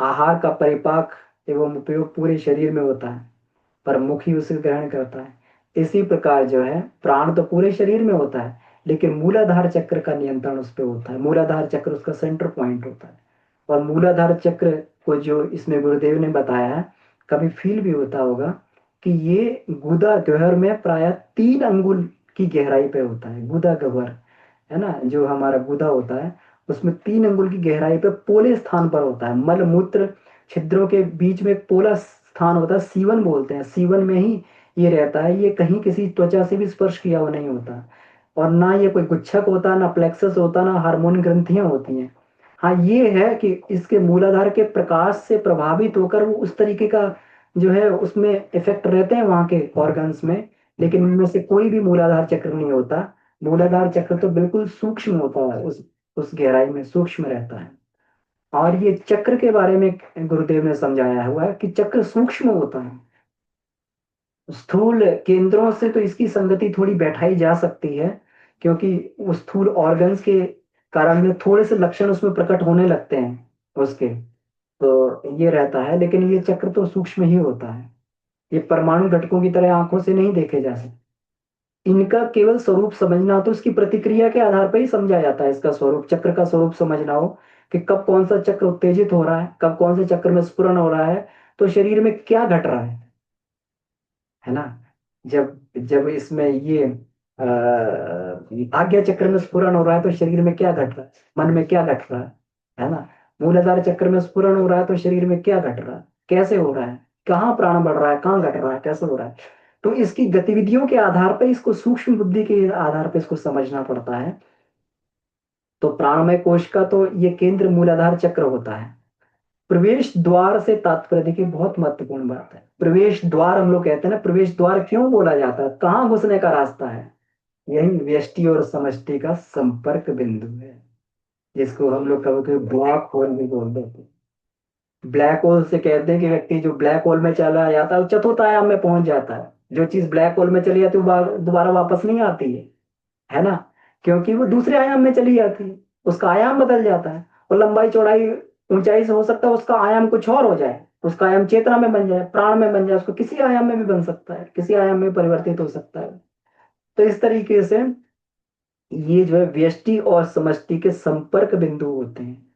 आहार का परिपाक एवं उपयोग पूरे शरीर में होता है, पर मुख ही उसे ग्रहण करता है। इसी प्रकार जो है प्राण तो पूरे शरीर में होता है, लेकिन मूलाधार चक्र का नियंत्रण उस पर होता है। मूलाधार चक्र उसका सेंटर पॉइंट होता है। और मूलाधार चक्र को जो इसमें गुरुदेव ने बताया है, कभी फील भी होता होगा कि ये गुदा गह्वर में प्राय 3 अंगुल की गहराई पे होता है। गुदा गह्वर है ना, जो हमारा गुदा होता है उसमें 3 अंगुल की गहराई पे पोले स्थान पर होता है। मल मूत्र छिद्रों के बीच में एक पोला स्थान होता है, सीवन बोलते हैं। सीवन में ही ये रहता है, ये कहीं किसी त्वचा से भी स्पर्श किया हुआ नहीं होता, और ना ये कोई गुच्छक होता, ना प्लेक्सस होता, ना हार्मोन ग्रंथियां होती हैं। हाँ ये है कि इसके मूलाधार के प्रकाश से प्रभावित होकर वो उस तरीके का जो है उसमें इफेक्ट रहते हैं वहां के ऑर्गन्स में, लेकिन उनमें से कोई भी मूलाधार चक्र नहीं होता। मूलाधार चक्र तो बिल्कुल सूक्ष्म होता है, उस गहराई में सूक्ष्म रहता है। और ये चक्र के बारे में गुरुदेव ने समझाया हुआ है कि चक्र सूक्ष्म होता है। स्थूल केंद्रों से तो इसकी संगति थोड़ी बैठाई जा सकती है, क्योंकि उस स्थूल ऑर्गन्स के कारण में थोड़े से लक्षण उसमें प्रकट होने लगते हैं उसके, तो ये रहता है। लेकिन ये चक्र तो सूक्ष्म ही होता है, ये परमाणु घटकों की तरह आंखों से नहीं देखे जा सकते। इनका केवल स्वरूप समझना तो इसकी प्रतिक्रिया के आधार पर ही समझा जाता है। इसका स्वरूप, चक्र का स्वरूप समझना हो कि कब कौन सा चक्र उत्तेजित हो रहा है, कब कौन से चक्र में स्फुरन हो रहा है, तो शरीर में क्या घट रहा है ना। जब जब इसमें ये आज्ञा चक्र में स्फुरन हो रहा है तो शरीर में क्या घट रहा है, मन में क्या घट रहा है ना। मूलाधार चक्र में स्फुरन हो रहा है तो शरीर में क्या घट रहा है, कैसे हो रहा है, कहाँ प्राण बढ़ रहा है, कहाँ घट रहा है, कैसे हो रहा है। तो इसकी गतिविधियों के आधार पर, इसको सूक्ष्म बुद्धि के आधार पर इसको समझना पड़ता है। तो प्राणमय कोश का तो ये केंद्र मूलाधार चक्र होता है। प्रवेश द्वार से तात्पर्य देखिए, बहुत महत्वपूर्ण बात है। प्रवेश द्वार हम लोग कहते हैं ना, प्रवेश द्वार क्यों बोला जाता है, कहाँ घुसने का रास्ता है। यही व्यष्टि और समष्टि का संपर्क बिंदु है, जिसको हम लोग कभी कभी ब्लैक होल भी बोल देते हैं। ब्लैक होल से कहते हैं कि व्यक्ति जो ब्लैक होल में चला जाता है वो चतुर्थ आयाम में पहुंच जाता है। जो चीज ब्लैक होल में चली जाती है वो दोबारा वापस नहीं आती है ना, क्योंकि वो दूसरे आयाम में चली जाती है, उसका आयाम बदल जाता है। और लंबाई चौड़ाई ऊंचाई से हो सकता है उसका आयाम कुछ और हो जाए, उसका आयाम चेतना में बन जाए, प्राण में बन जाए, उसको किसी आयाम में भी बन सकता है, किसी आयाम में परिवर्तित हो सकता है। तो इस तरीके से ये जो है व्यष्टि और समष्टि के संपर्क बिंदु होते हैं।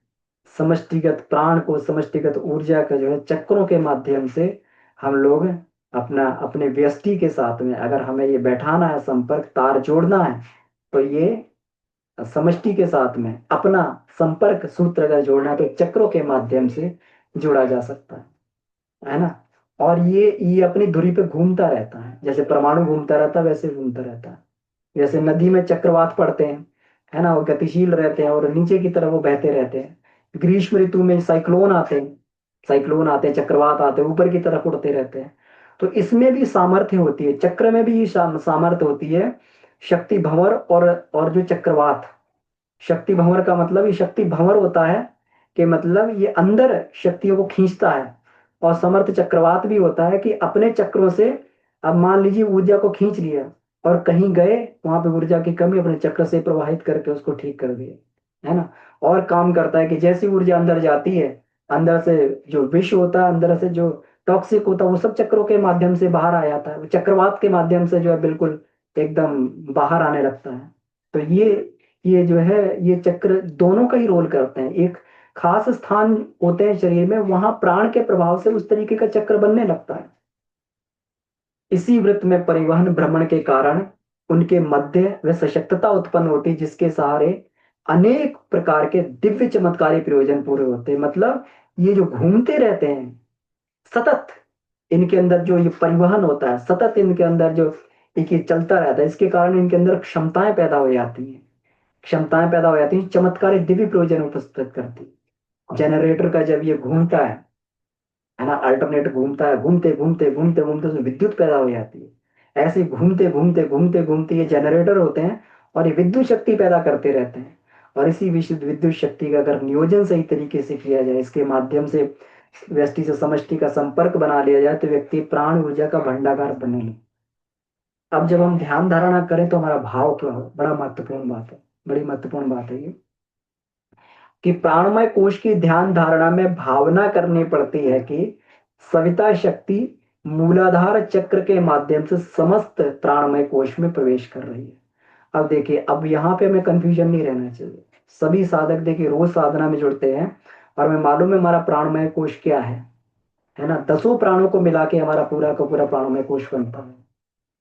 समष्टिगत प्राण को, समष्टिगत ऊर्जा का जो है चक्रों के माध्यम से हम लोग अपना अपने व्यष्टि के साथ में अगर हमें ये बैठाना है, संपर्क तार जोड़ना है, तो ये समष्टि के साथ में अपना संपर्क सूत्र अगर जोड़ना है तो चक्रों के माध्यम से जोड़ा जा सकता है ना। और ये अपनी धुरी पे घूमता रहता है, जैसे परमाणु घूमता रहता है वैसे घूमता रहता है। जैसे नदी में चक्रवात पड़ते हैं, है ना, वो गतिशील रहते हैं और नीचे की तरफ वो बहते रहते हैं। ग्रीष्म ऋतु में साइक्लोन आते हैं, चक्रवात आते हैं, ऊपर की तरफ उड़ते रहते हैं। तो इसमें भी सामर्थ्य होती है, चक्र में भी सामर्थ्य होती है। शक्ति भंवर और जो चक्रवात, शक्ति भंवर का मतलब, ये शक्ति भंवर होता है कि मतलब ये अंदर शक्तियों को खींचता है। और समर्थ चक्रवात भी होता है कि अपने चक्रों से, अब मान लीजिए ऊर्जा को खींच लिया और कहीं गए, वहां पे ऊर्जा की कमी अपने चक्र से प्रवाहित करके उसको ठीक कर दिया, है ना। और काम करता है कि जैसी ऊर्जा अंदर जाती है, अंदर से जो विष होता है, अंदर से जो टॉक्सिक होता है, वो सब चक्रों के माध्यम से बाहर आ जाता है, वो चक्रवात के माध्यम से जो है बिल्कुल एकदम बाहर आने लगता है। तो ये जो है ये चक्र दोनों का ही रोल करते हैं। एक खास स्थान होते हैं शरीर में, वहां प्राण के प्रभाव से उस तरीके का चक्र बनने लगता है। इसी वृत्त में परिवहन भ्रमण के कारण उनके मध्य व सशक्तता उत्पन्न होती, जिसके सहारे अनेक प्रकार के दिव्य चमत्कारी प्रयोजन पूरे होते हैं। मतलब ये जो घूमते रहते हैं सतत, इनके अंदर जो ये परिवहन होता है सतत, इनके अंदर जो एक ये चलता रहता है, इसके कारण इनके अंदर क्षमताएं पैदा हो जाती हैं। क्षमताएं पैदा हो जाती हैं, चमत्कारिक दिव्य प्रयोजन उपस्थित करती है। जनरेटर का जब ये घूमता है ना, अल्टरनेट घूमता है, घूमते घूमते घूमते घूमते उसमें विद्युत पैदा हो जाती है। ऐसे घूमते घूमते घूमते घूमते ये जनरेटर होते हैं और ये विद्युत शक्ति पैदा करते रहते हैं। और इसी विशुद्ध विद्युत शक्ति का अगर नियोजन सही तरीके से किया जाए, इसके माध्यम से व्यष्टि से समष्टि का संपर्क बना लिया जाए, तो व्यक्ति प्राण ऊर्जा का भंडागार बनने लगे। अब जब हम ध्यान धारणा करें तो हमारा भाव क्या हो, बड़ा महत्वपूर्ण बात है, बड़ी महत्वपूर्ण बात है ये, कि प्राणमय कोश की ध्यान धारणा में भावना करनी पड़ती है कि सविता शक्ति मूलाधार चक्र के माध्यम से समस्त प्राणमय कोश में प्रवेश कर रही है। अब देखिए, अब यहाँ पे हमें कंफ्यूजन नहीं रहना चाहिए। सभी साधक देखिए रोज साधना में जुड़ते हैं और हमें मालूम है हमारा प्राणमय कोश क्या है ना, 10 प्राणों को मिला के हमारा पूरा का पूरा प्राणमय कोश बनता है।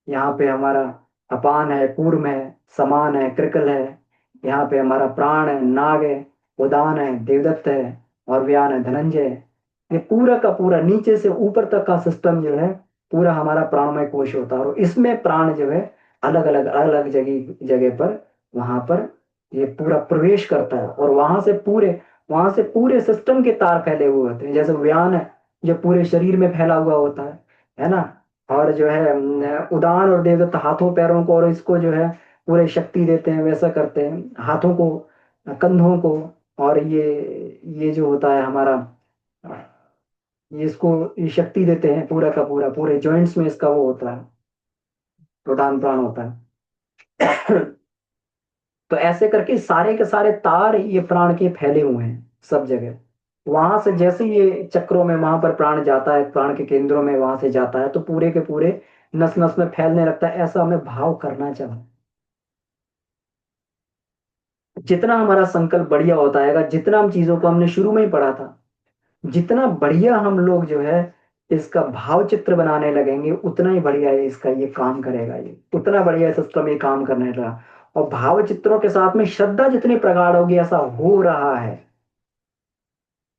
यहाँ पे हमारा अपान है, कूर्म है, समान है, कृकल है, यहाँ पे हमारा प्राण है, नाग है, उदान है, देवदत्त है, और व्यान है, धनंजय है। ये पूरा का पूरा नीचे से ऊपर तक का सिस्टम जो है पूरा हमारा प्राणमय कोश होता है। और इसमें प्राण जो है अलग अलग अलग जगह जगह पर वहां पर ये पूरा प्रवेश करता है। और वहां से पूरे सिस्टम के तार फैले हुए होते हैं। जैसे व्यान है जो पूरे शरीर में फैला हुआ होता है ना। और जो है उदान और देवदत्त हाथों पैरों को और इसको जो है पूरे शक्ति देते हैं, वैसा करते हैं हाथों को, कंधों को। और ये जो होता है हमारा, ये इसको ये शक्ति देते हैं पूरा का पूरा, पूरे जॉइंट्स में इसका वो होता है, उदान प्राण होता है। तो ऐसे करके सारे के सारे तार ये प्राण के फैले हुए हैं सब जगह। वहां से जैसे ये चक्रों में वहां पर प्राण जाता है, प्राण के केंद्रों में वहां से जाता है, तो पूरे के पूरे नस नस में फैलने लगता है। ऐसा हमें भाव करना चाहिए। जितना हमारा संकल्प बढ़िया होता है, जितना हम चीजों को हमने शुरू में ही पढ़ा था, जितना बढ़िया हम लोग जो है इसका भाव चित्र बनाने लगेंगे, उतना ही बढ़िया है इसका ये काम करेगा, ये उतना बढ़िया सिस्टम ये काम करने लगा। और भाव चित्रों के साथ में श्रद्धा जितनी प्रगाढ़ होगी, ऐसा हो रहा है,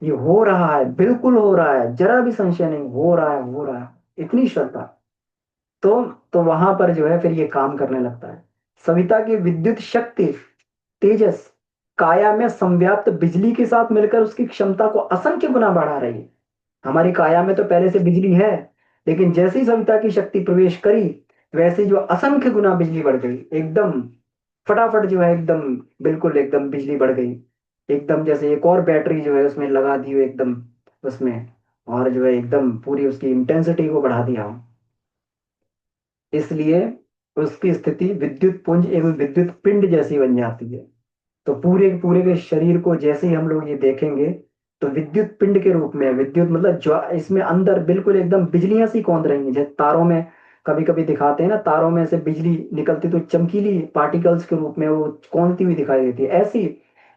ये हो रहा है, बिल्कुल हो रहा है, जरा भी संशय नहीं, हो रहा है, हो रहा है, इतनी श्रद्धा। तो तो वहां पर जो है फिर ये काम करने लगता है। सविता की विद्युत शक्ति, तेजस, काया में संव्याप्त बिजली के साथ मिलकर उसकी क्षमता को असंख्य गुना बढ़ा रही है। हमारी काया में तो पहले से बिजली है, लेकिन जैसे ही सविता की शक्ति प्रवेश करी, वैसे जो असंख्य गुना बिजली बढ़ गई, एकदम फटाफट जो है, एकदम बिल्कुल एकदम बिजली बढ़ गई। एकदम जैसे एक और बैटरी जो है उसमें लगा दी हो एकदम उसमें, और जो है एकदम पूरी उसकी इंटेंसिटी को बढ़ा दिया हो। इसलिए उसकी स्थिति विद्युत पुंज एवं विद्युत पिंड जैसी बन जाती है। तो पूरे पूरे के शरीर को जैसे ही हम लोग ये देखेंगे, तो विद्युत पिंड के रूप में, विद्युत मतलब जो इसमें अंदर बिल्कुल एकदम बिजलियां सी कौंध रही हैं। जैसे तारों में कभी कभी दिखाते हैं ना, तारों में से बिजली निकलती तो चमकीली पार्टिकल्स के रूप में वो कौंधती हुई दिखाई देती है, ऐसी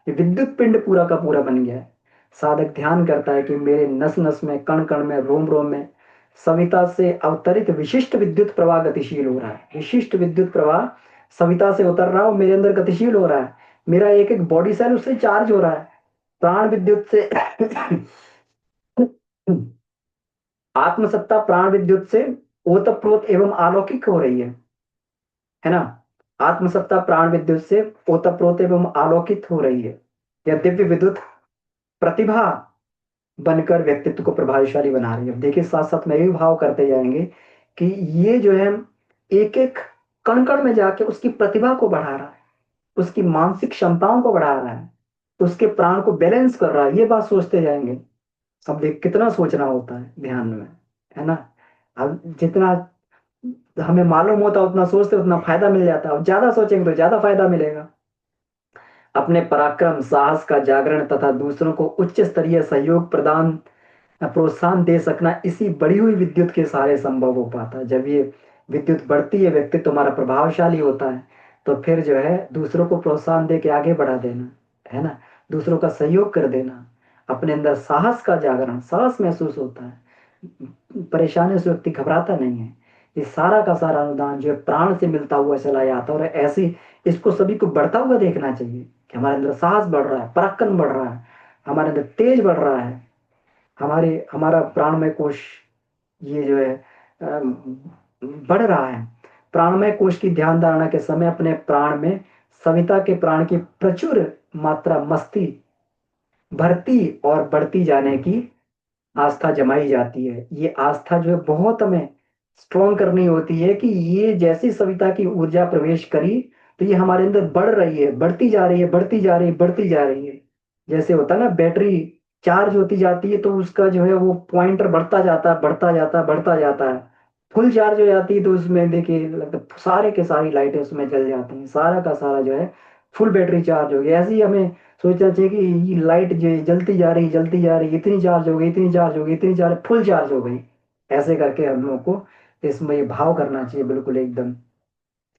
ये विद्युत पिंड पूरा का पूरा बन गया है। साधक ध्यान करता है कि मेरे नस नस में, कण कण में, रोम रोम में सविता से अवतरित विशिष्ट विद्युत प्रवाह गतिशील हो रहा है। विशिष्ट विद्युत प्रवाह सविता से उतर रहा है और मेरे अंदर गतिशील हो रहा है। मेरा एक एक बॉडी सेल उससे चार्ज हो रहा है, प्राण विद्युत से। आत्मसत्ता प्राण विद्युत से ओतप्रोत एवं अलौकिक हो रही है ना। आत्मसत्ता प्राण विद्युत से ओतप्रोत एवं अलौकिक हो रही है। यह दिव्य विद्युत प्रतिभा बनकर व्यक्तित्व को प्रभावशाली बना रही है। अब देखिए, साथ साथ में भी भाव करते जाएंगे कि ये जो है एक एक कण कण में जाके उसकी प्रतिभा को बढ़ा रहा है, उसकी मानसिक क्षमताओं को बढ़ा रहा है, उसके प्राण को बैलेंस कर रहा है। ये बात सोचते जाएंगे। अब देख कितना सोचना होता है ध्यान में, है ना। अब जितना हमें मालूम होता है उतना सोचते उतना फायदा मिल जाता है, और ज्यादा सोचेंगे तो ज्यादा फायदा मिलेगा। अपने पराक्रम साहस का जागरण तथा दूसरों को उच्च स्तरीय सहयोग प्रदान प्रोत्साहन दे सकना इसी बढ़ी हुई विद्युत के सहारे संभव हो पाता है। जब ये विद्युत बढ़ती है, व्यक्तित्व हमारा प्रभावशाली होता है, तो फिर जो है दूसरों को प्रोत्साहन दे के आगे बढ़ा देना, है ना, दूसरों का सहयोग कर देना। अपने अंदर साहस का जागरण, साहस महसूस होता है, परेशानियों से व्यक्ति घबराता नहीं है। ये सारा का सारा अनुदान जो है प्राण से मिलता हुआ चला जाता है। और ऐसी इसको सभी को बढ़ता हुआ देखना चाहिए कि हमारे अंदर साहस बढ़ रहा है, पराक्रम बढ़ रहा है, हमारे अंदर तेज बढ़ रहा है, हमारे हमारा प्राणमय कोश ये जो है बढ़ रहा है। प्राणमय कोश की ध्यान धारणा के समय अपने प्राण में सविता के प्राण की प्रचुर मात्रा मस्ती भरती और बढ़ती जाने की आस्था जमाई जाती है। ये आस्था जो है बहुत हमें स्ट्रॉन्ग करनी होती है कि ये जैसी सविता की ऊर्जा प्रवेश करी तो ये हमारे अंदर बढ़ रही है, बढ़ती जा रही है, बढ़ती जा रही है, बढ़ती जा रही है। जैसे होता है ना, बैटरी चार्ज होती जाती है तो उसका जो है वो पॉइंटर बढ़ता जाता है, बढ़ता जाता है, बढ़ता जाता है। फुल चार्ज हो जाती है तो उसमें देखिए लगता सारे के सारी लाइटें उसमें जल जाती हैं, सारा का सारा जो है फुल बैटरी चार्ज हो गया। ऐसे ही हमें सोचना चाहिए कि ये लाइट जो है जलती जा रही, जलती जा रही, इतनी चार्ज हो गई, इतनी चार्ज हो गई, इतनी चार्ज, फुल चार्ज हो गई। ऐसे करके हम लोगों को इसमें ये भाव करना चाहिए बिल्कुल एकदम।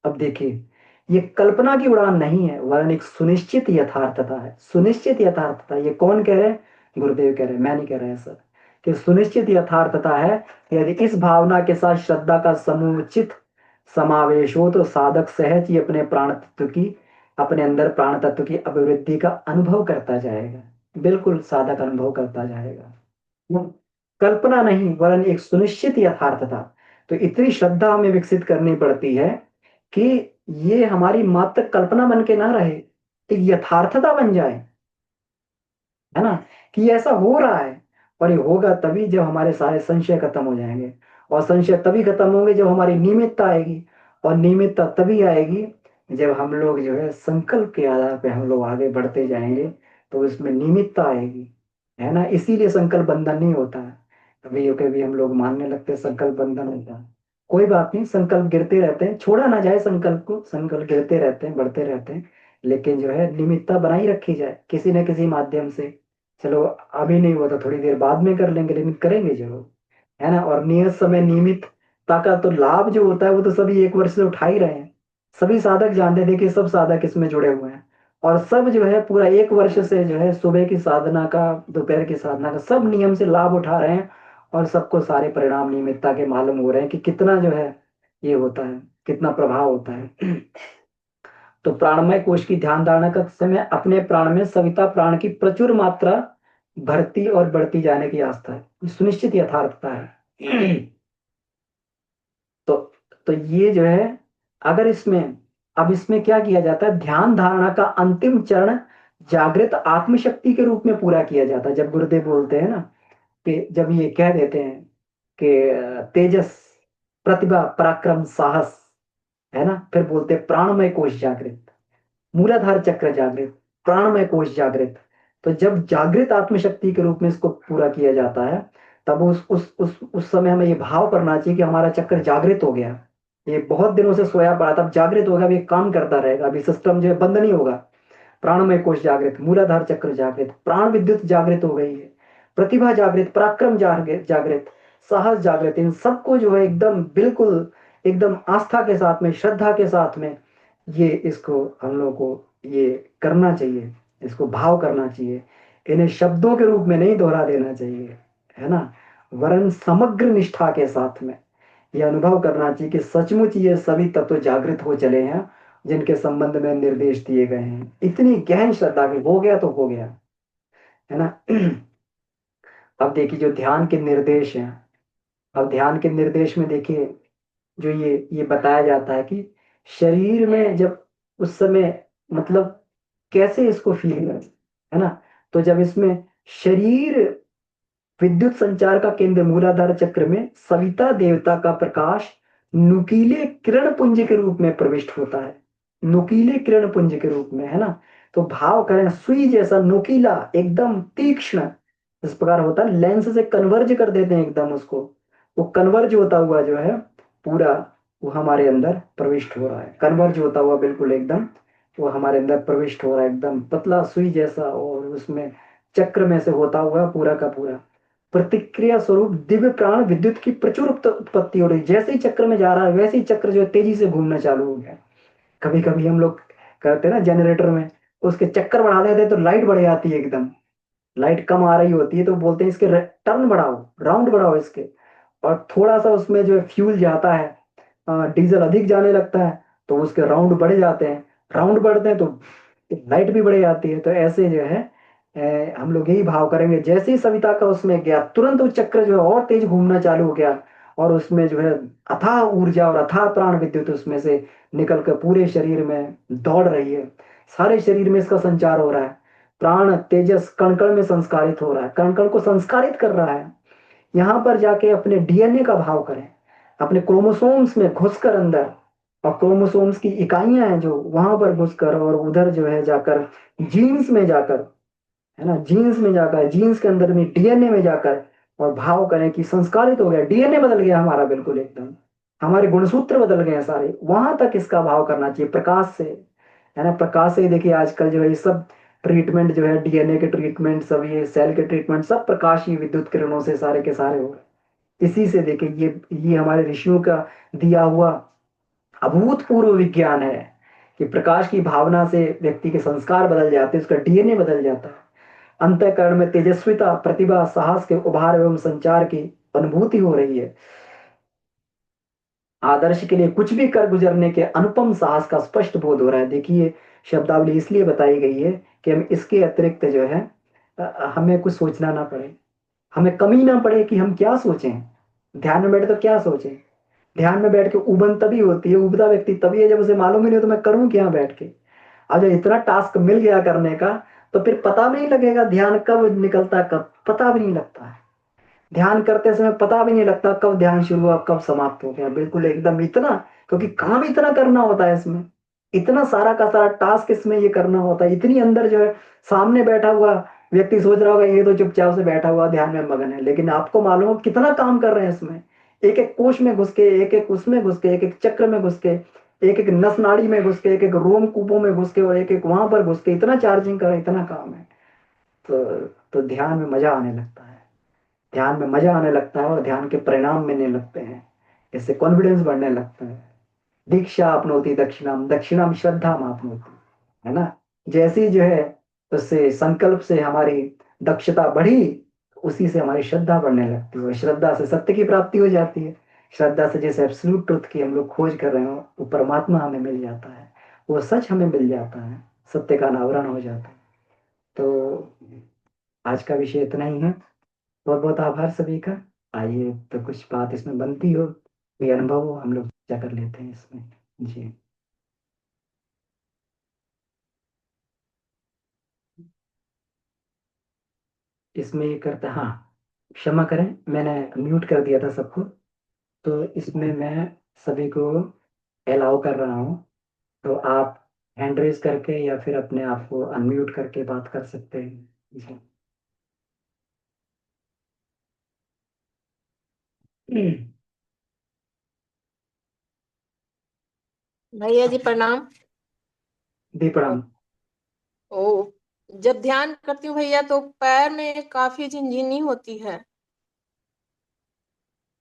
अब देखिए, ये कल्पना की उड़ान नहीं है वरन एक सुनिश्चित यथार्थता है। सुनिश्चित यथार्थता, ये कौन कह रहे हैं? गुरुदेव कह रहे हैं, मैं नहीं कह रहा ऐसा। कि सुनिश्चित यथार्थता है, यदि इस भावना के साथ श्रद्धा का समुचित समावेश हो तो साधक सहज ही अपने प्राण तत्व की, अपने अंदर प्राण तत्व की अभिवृद्धि का अनुभव करता जाएगा। बिल्कुल साधक अनुभव करता जाएगा। कल्पना नहीं वरन एक सुनिश्चित यथार्थता। तो इतनी श्रद्धा हमें विकसित करनी पड़ती है कि ये हमारी मात्र कल्पना बन के ना रहे, एक यथार्थता बन जाए, है ना, कि ये ऐसा हो रहा है। और ये होगा तभी जब हमारे सारे संशय खत्म हो जाएंगे। और संशय तभी खत्म होंगे जब हमारी नियमितता आएगी। और नियमितता तभी आएगी जब हम लोग जो है संकल्प के आधार पे हम लोग आगे बढ़ते जाएंगे। तो इसमें नियमितता आएगी, है ना। इसीलिए संकल्प बंधन नहीं होता है। कभी कभी हम लोग मानने लगते हैं संकल्प बंधन होता है। कोई बात नहीं, संकल्प गिरते रहते हैं, छोड़ा ना जाए संकल्प को। संकल्प गिरते रहते हैं, बढ़ते रहते हैं, लेकिन जो है नियमितता बनाई रखी जाए किसी न किसी माध्यम से। चलो अभी नहीं हुआ तो थोड़ी देर बाद में कर लेंगे, लेकिन करेंगे जरूर, है ना। और नियत समय नियमितता का तो लाभ जो होता है वो तो सभी एक वर्ष से उठा ही रहे हैं। सभी साधक जानते हैं, देखिए सब साधक इसमें जुड़े हुए हैं। और सब जो है पूरा एक वर्ष से जो है सुबह की साधना का, दोपहर की साधना का सब नियम से लाभ उठा रहे हैं। और सबको सारे परिणाम नियमितता के मालूम हो रहे हैं कि कितना जो है ये होता है, कितना प्रभाव होता है। तो प्राणमय कोश की ध्यान धारणा का समय अपने प्राण में सविता प्राण की प्रचुर मात्रा बढ़ती और बढ़ती जाने की आस्था है, सुनिश्चित यथार्थता है। तो तो ये जो है, अगर इसमें, अब इसमें क्या किया जाता है, ध्यान धारणा का अंतिम चरण जागृत आत्मशक्ति के रूप में पूरा किया जाता है। जब गुरुदेव बोलते हैं ना कि जब ये कह देते हैं कि तेजस, प्रतिभा, पराक्रम, साहस, है ना, फिर बोलते हैं प्राणमय कोश जागृत, मूलाधार चक्र जागृत, प्राणमय कोश जागृत। तो जब जागृत आत्मशक्ति के रूप में इसको पूरा किया जाता है, तब उस समय हमें ये भाव करना चाहिए कि हमारा चक्र जागृत हो गया। ये बहुत दिनों से सोया पड़ा था, अब जागृत हो गया, अब ये काम करता रहेगा, अभी सिस्टम जो है बंद नहीं होगा। प्राणमय कोश जागृत, मूलाधार चक्र जागृत, प्राण विद्युत जागृत हो गई है, प्रतिभा जागृत, पराक्रम जागृत जागृत, साहस जागृत। इन सबको जो है एकदम बिल्कुल एकदम आस्था के साथ में, श्रद्धा के साथ में ये इसको हम लोग को ये करना चाहिए, इसको भाव करना चाहिए। इन्हें शब्दों के रूप में नहीं दोहरा देना चाहिए, है ना, वरन समग्र निष्ठा के साथ में ये अनुभव करना चाहिए कि सचमुच ये सभी तत्व जागृत हो चले हैं जिनके संबंध में निर्देश दिए गए हैं। इतनी गहन श्रद्धा की, हो गया तो हो गया, है ना। अब देखिए जो ध्यान के निर्देश हैं, अब ध्यान के निर्देश में देखिए जो ये बताया जाता है कि शरीर में जब उस समय मतलब कैसे इसको फील करें, है ना। तो जब इसमें शरीर विद्युत संचार का केंद्र मूलाधार चक्र में सविता देवता का प्रकाश नुकीले किरण पुंज के रूप में प्रविष्ट होता है, नुकीले किरण पुंज के रूप में, है ना। तो भाव करें सुई जैसा नुकीला, एकदम तीक्ष्ण, इस प्रकार होता है, लेंस से कन्वर्ज कर देते हैं एकदम उसको। वो कन्वर्ज होता हुआ जो है पूरा वो हमारे अंदर प्रविष्ट हो रहा है, कन्वर्ज होता हुआ बिल्कुल एकदम वो हमारे अंदर प्रविष्ट हो रहा है, एकदम पतला सुई जैसा। और उसमें चक्र में से होता हुआ पूरा का पूरा प्रतिक्रिया स्वरूप दिव्य प्राण विद्युत की प्रचुर उत्पत्ति हो रही। जैसे ही चक्र में जा रहा है वैसे ही चक्र जो है तेजी से घूमना चालू हो गया। कभी कभी हम लोग करते हैं ना जनरेटर में, उसके चक्कर बढ़ा देते हैं तो लाइट बढ़ जाती है एकदम, लाइट कम आ रही होती है तो बोलते हैं इसके टर्न बढ़ाओ, राउंड बढ़ाओ इसके। और थोड़ा सा उसमें जो है फ्यूल जाता है, डीजल अधिक जाने लगता है तो उसके राउंड बढ़ जाते हैं, राउंड बढ़ते हैं तो लाइट भी बढ़ जाती है। तो ऐसे जो है हम लोग यही भाव करेंगे। जैसे ही सविता का उसमें गया, तुरंत वो चक्र जो है और तेज घूमना चालू हो गया, और उसमें जो है अथाह ऊर्जा और अथाह प्राण विद्युत उसमें से निकल कर पूरे शरीर में दौड़ रही है। सारे शरीर में इसका संचार हो रहा है। प्राण तेजस कण कण में संस्कारित हो रहा है, कण कण को संस्कारित कर रहा है। यहाँ पर जाके अपने डीएनए का भाव करें, अपने क्रोमोसोम्स में घुसकर अंदर, और क्रोमोसोम्स की इकाइयां हैं जो वहां पर घुसकर, और उधर जो है जाकर जीन्स में जाकर, है ना, जीन्स में जाकर, जीन्स के अंदर में डीएनए में जाकर, और भाव करें कि संस्कारित हो गया, डीएनए बदल गया हमारा बिल्कुल एकदम, हमारे गुणसूत्र बदल गए हैं सारे। वहां तक इसका भाव करना चाहिए प्रकाश से, है ना। प्रकाश से ही देखिए आजकल जो है ये सब ट्रीटमेंट जो है, डीएनए के ट्रीटमेंट, सब ये सेल के ट्रीटमेंट, सब प्रकाशीय विद्युत किरणों से सारे के सारे हो रहे। इसी से देखिए ये हमारे ऋषियों का दिया हुआ अभूतपूर्व विज्ञान है कि प्रकाश की भावना से व्यक्ति के संस्कार बदल जाते हैं, उसका डीएनए बदल जाता है। अंतःकरण में तेजस्विता, प्रतिभा, साहस के उभार एवं संचार की अनुभूति हो रही है। आदर्श के लिए कुछ भी कर गुजरने के अनुपम साहस का स्पष्ट बोध हो रहा है। देखिए शब्दावली इसलिए बताई गई है कि हम इसके अतिरिक्त जो है हमें कुछ सोचना ना पड़े, हमें कमी ना पड़े कि हम क्या सोचें। ध्यान में बैठे तो क्या सोचें। ध्यान में बैठ के उबन तभी होती है, उबता व्यक्ति तभी है जब उसे मालूम ही नहीं हो तो मैं करूं क्या बैठ के। अब जब इतना टास्क मिल गया करने का, तो फिर पता भी नहीं लगेगा ध्यान कब निकलता, कब पता भी नहीं लगता है। ध्यान करते समय पता भी नहीं लगता कब ध्यान शुरू हुआ कब समाप्त हो गया, बिल्कुल एकदम इतना, क्योंकि काम इतना करना होता है इसमें, इतना सारा का सारा टास्क इसमें ये करना होता है। इतनी अंदर जो है, सामने बैठा हुआ व्यक्ति सोच रहा होगा ये तो चुपचाप से बैठा हुआ ध्यान में मगन है, लेकिन आपको मालूम हो कितना काम कर रहे हैं इसमें। एक एक कोश में घुस के, एक एक उसमें घुस के, एक एक चक्र में घुस के, एक एक नस नाड़ी में घुस के, एक एक रोम कूपों में घुस के, और एक एक वहां पर घुस के, इतना चार्जिंग कर, इतना काम है। तो तो ध्यान में मजा आने लगता है, ध्यान में मजा आने लगता है, और ध्यान के परिणाम मिलने लगते हैं। इससे कॉन्फिडेंस बढ़ने लगता है। दीक्षा अपनोति दक्षिणाम, दक्षिणाम श्रद्धाम आपनोति, है ना। जैसी जो है उससे संकल्प से हमारी दक्षता बढ़ी, उसी से हमारी श्रद्धा बढ़ने लगती है, श्रद्धा से सत्य की प्राप्ति हो जाती है। श्रद्धा से जैसे एब्सोल्यूट ट्रुथ की हम लोग खोज कर रहे हो, वो परमात्मा हमें मिल जाता है, वो सच हमें मिल जाता है, सत्य का अनावरण हो जाता है। तो आज का विषय इतना ही है। बहुत बहुत आभार सभी का। आइए तो कुछ बात इसमें बनती हो, कोई अनुभव हो, हम लोग चर्चा कर लेते हैं इसमें। जी। इसमें ये करता, हाँ, क्षमा करें, मैंने म्यूट कर दिया था सबको। तो इसमें मैं सभी को अलाउ कर रहा हूँ, तो आप हैंड रेज करके या फिर अपने आप को अनम्यूट करके बात कर सकते हैं। जी। भैया जी प्रणाम। दीपड़म। ओ, जब ध्यान करती हूँ भैया तो पैर में काफी झिनझिनी होती है।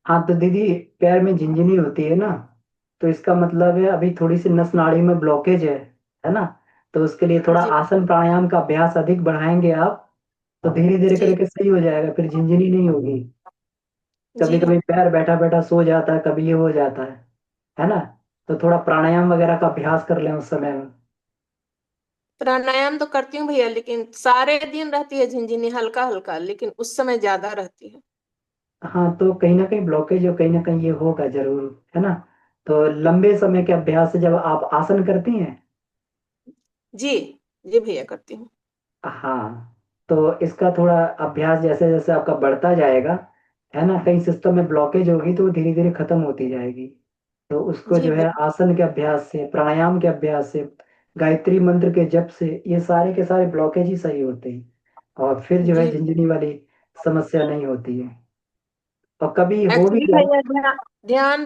हाँ तो दीदी, पैर में झिंझिनी होती है ना, तो इसका मतलब है अभी थोड़ी सी नस नाड़ी में ब्लॉकेज है ना। तो उसके लिए थोड़ा जी आसन प्राणायाम का अभ्यास अधिक बढ़ाएंगे आप, तो धीरे धीरे जी करके सही हो जाएगा, फिर झिंझिनी नहीं होगी। कभी जी। कभी पैर बैठा बैठा सो जाता है, कभी ये हो जाता है ना। तो थोड़ा प्राणायाम वगैरह का अभ्यास कर लें उस समय में। प्राणायाम तो करती हूँ भैया, लेकिन सारे दिन रहती है झिनझिनी, हल्का हल्का, लेकिन उस समय ज्यादा रहती है। हाँ तो कहीं ना कहीं ब्लॉकेज हो, कहीं ना कहीं ये होगा जरूर, है ना। तो लंबे समय के अभ्यास से जब आप आसन करती हैं, जी जी भैया करती हूँ। हाँ, तो इसका थोड़ा अभ्यास जैसे जैसे आपका बढ़ता जाएगा, है ना, कहीं सिस्टम में ब्लॉकेज होगी तो धीरे धीरे खत्म होती जाएगी। तो उसको जी जो है भैया। आसन के अभ्यास से, प्राणायाम के अभ्यास से, गायत्री मंत्र के जप से, ये सारे के सारे ब्लॉकेज ही सही होते हैं, और फिर जो है जी झिंझिनी वाली समस्या नहीं होती है। और कभी हो भी एक्चुअली जाए, भैया ध्यान ध्यान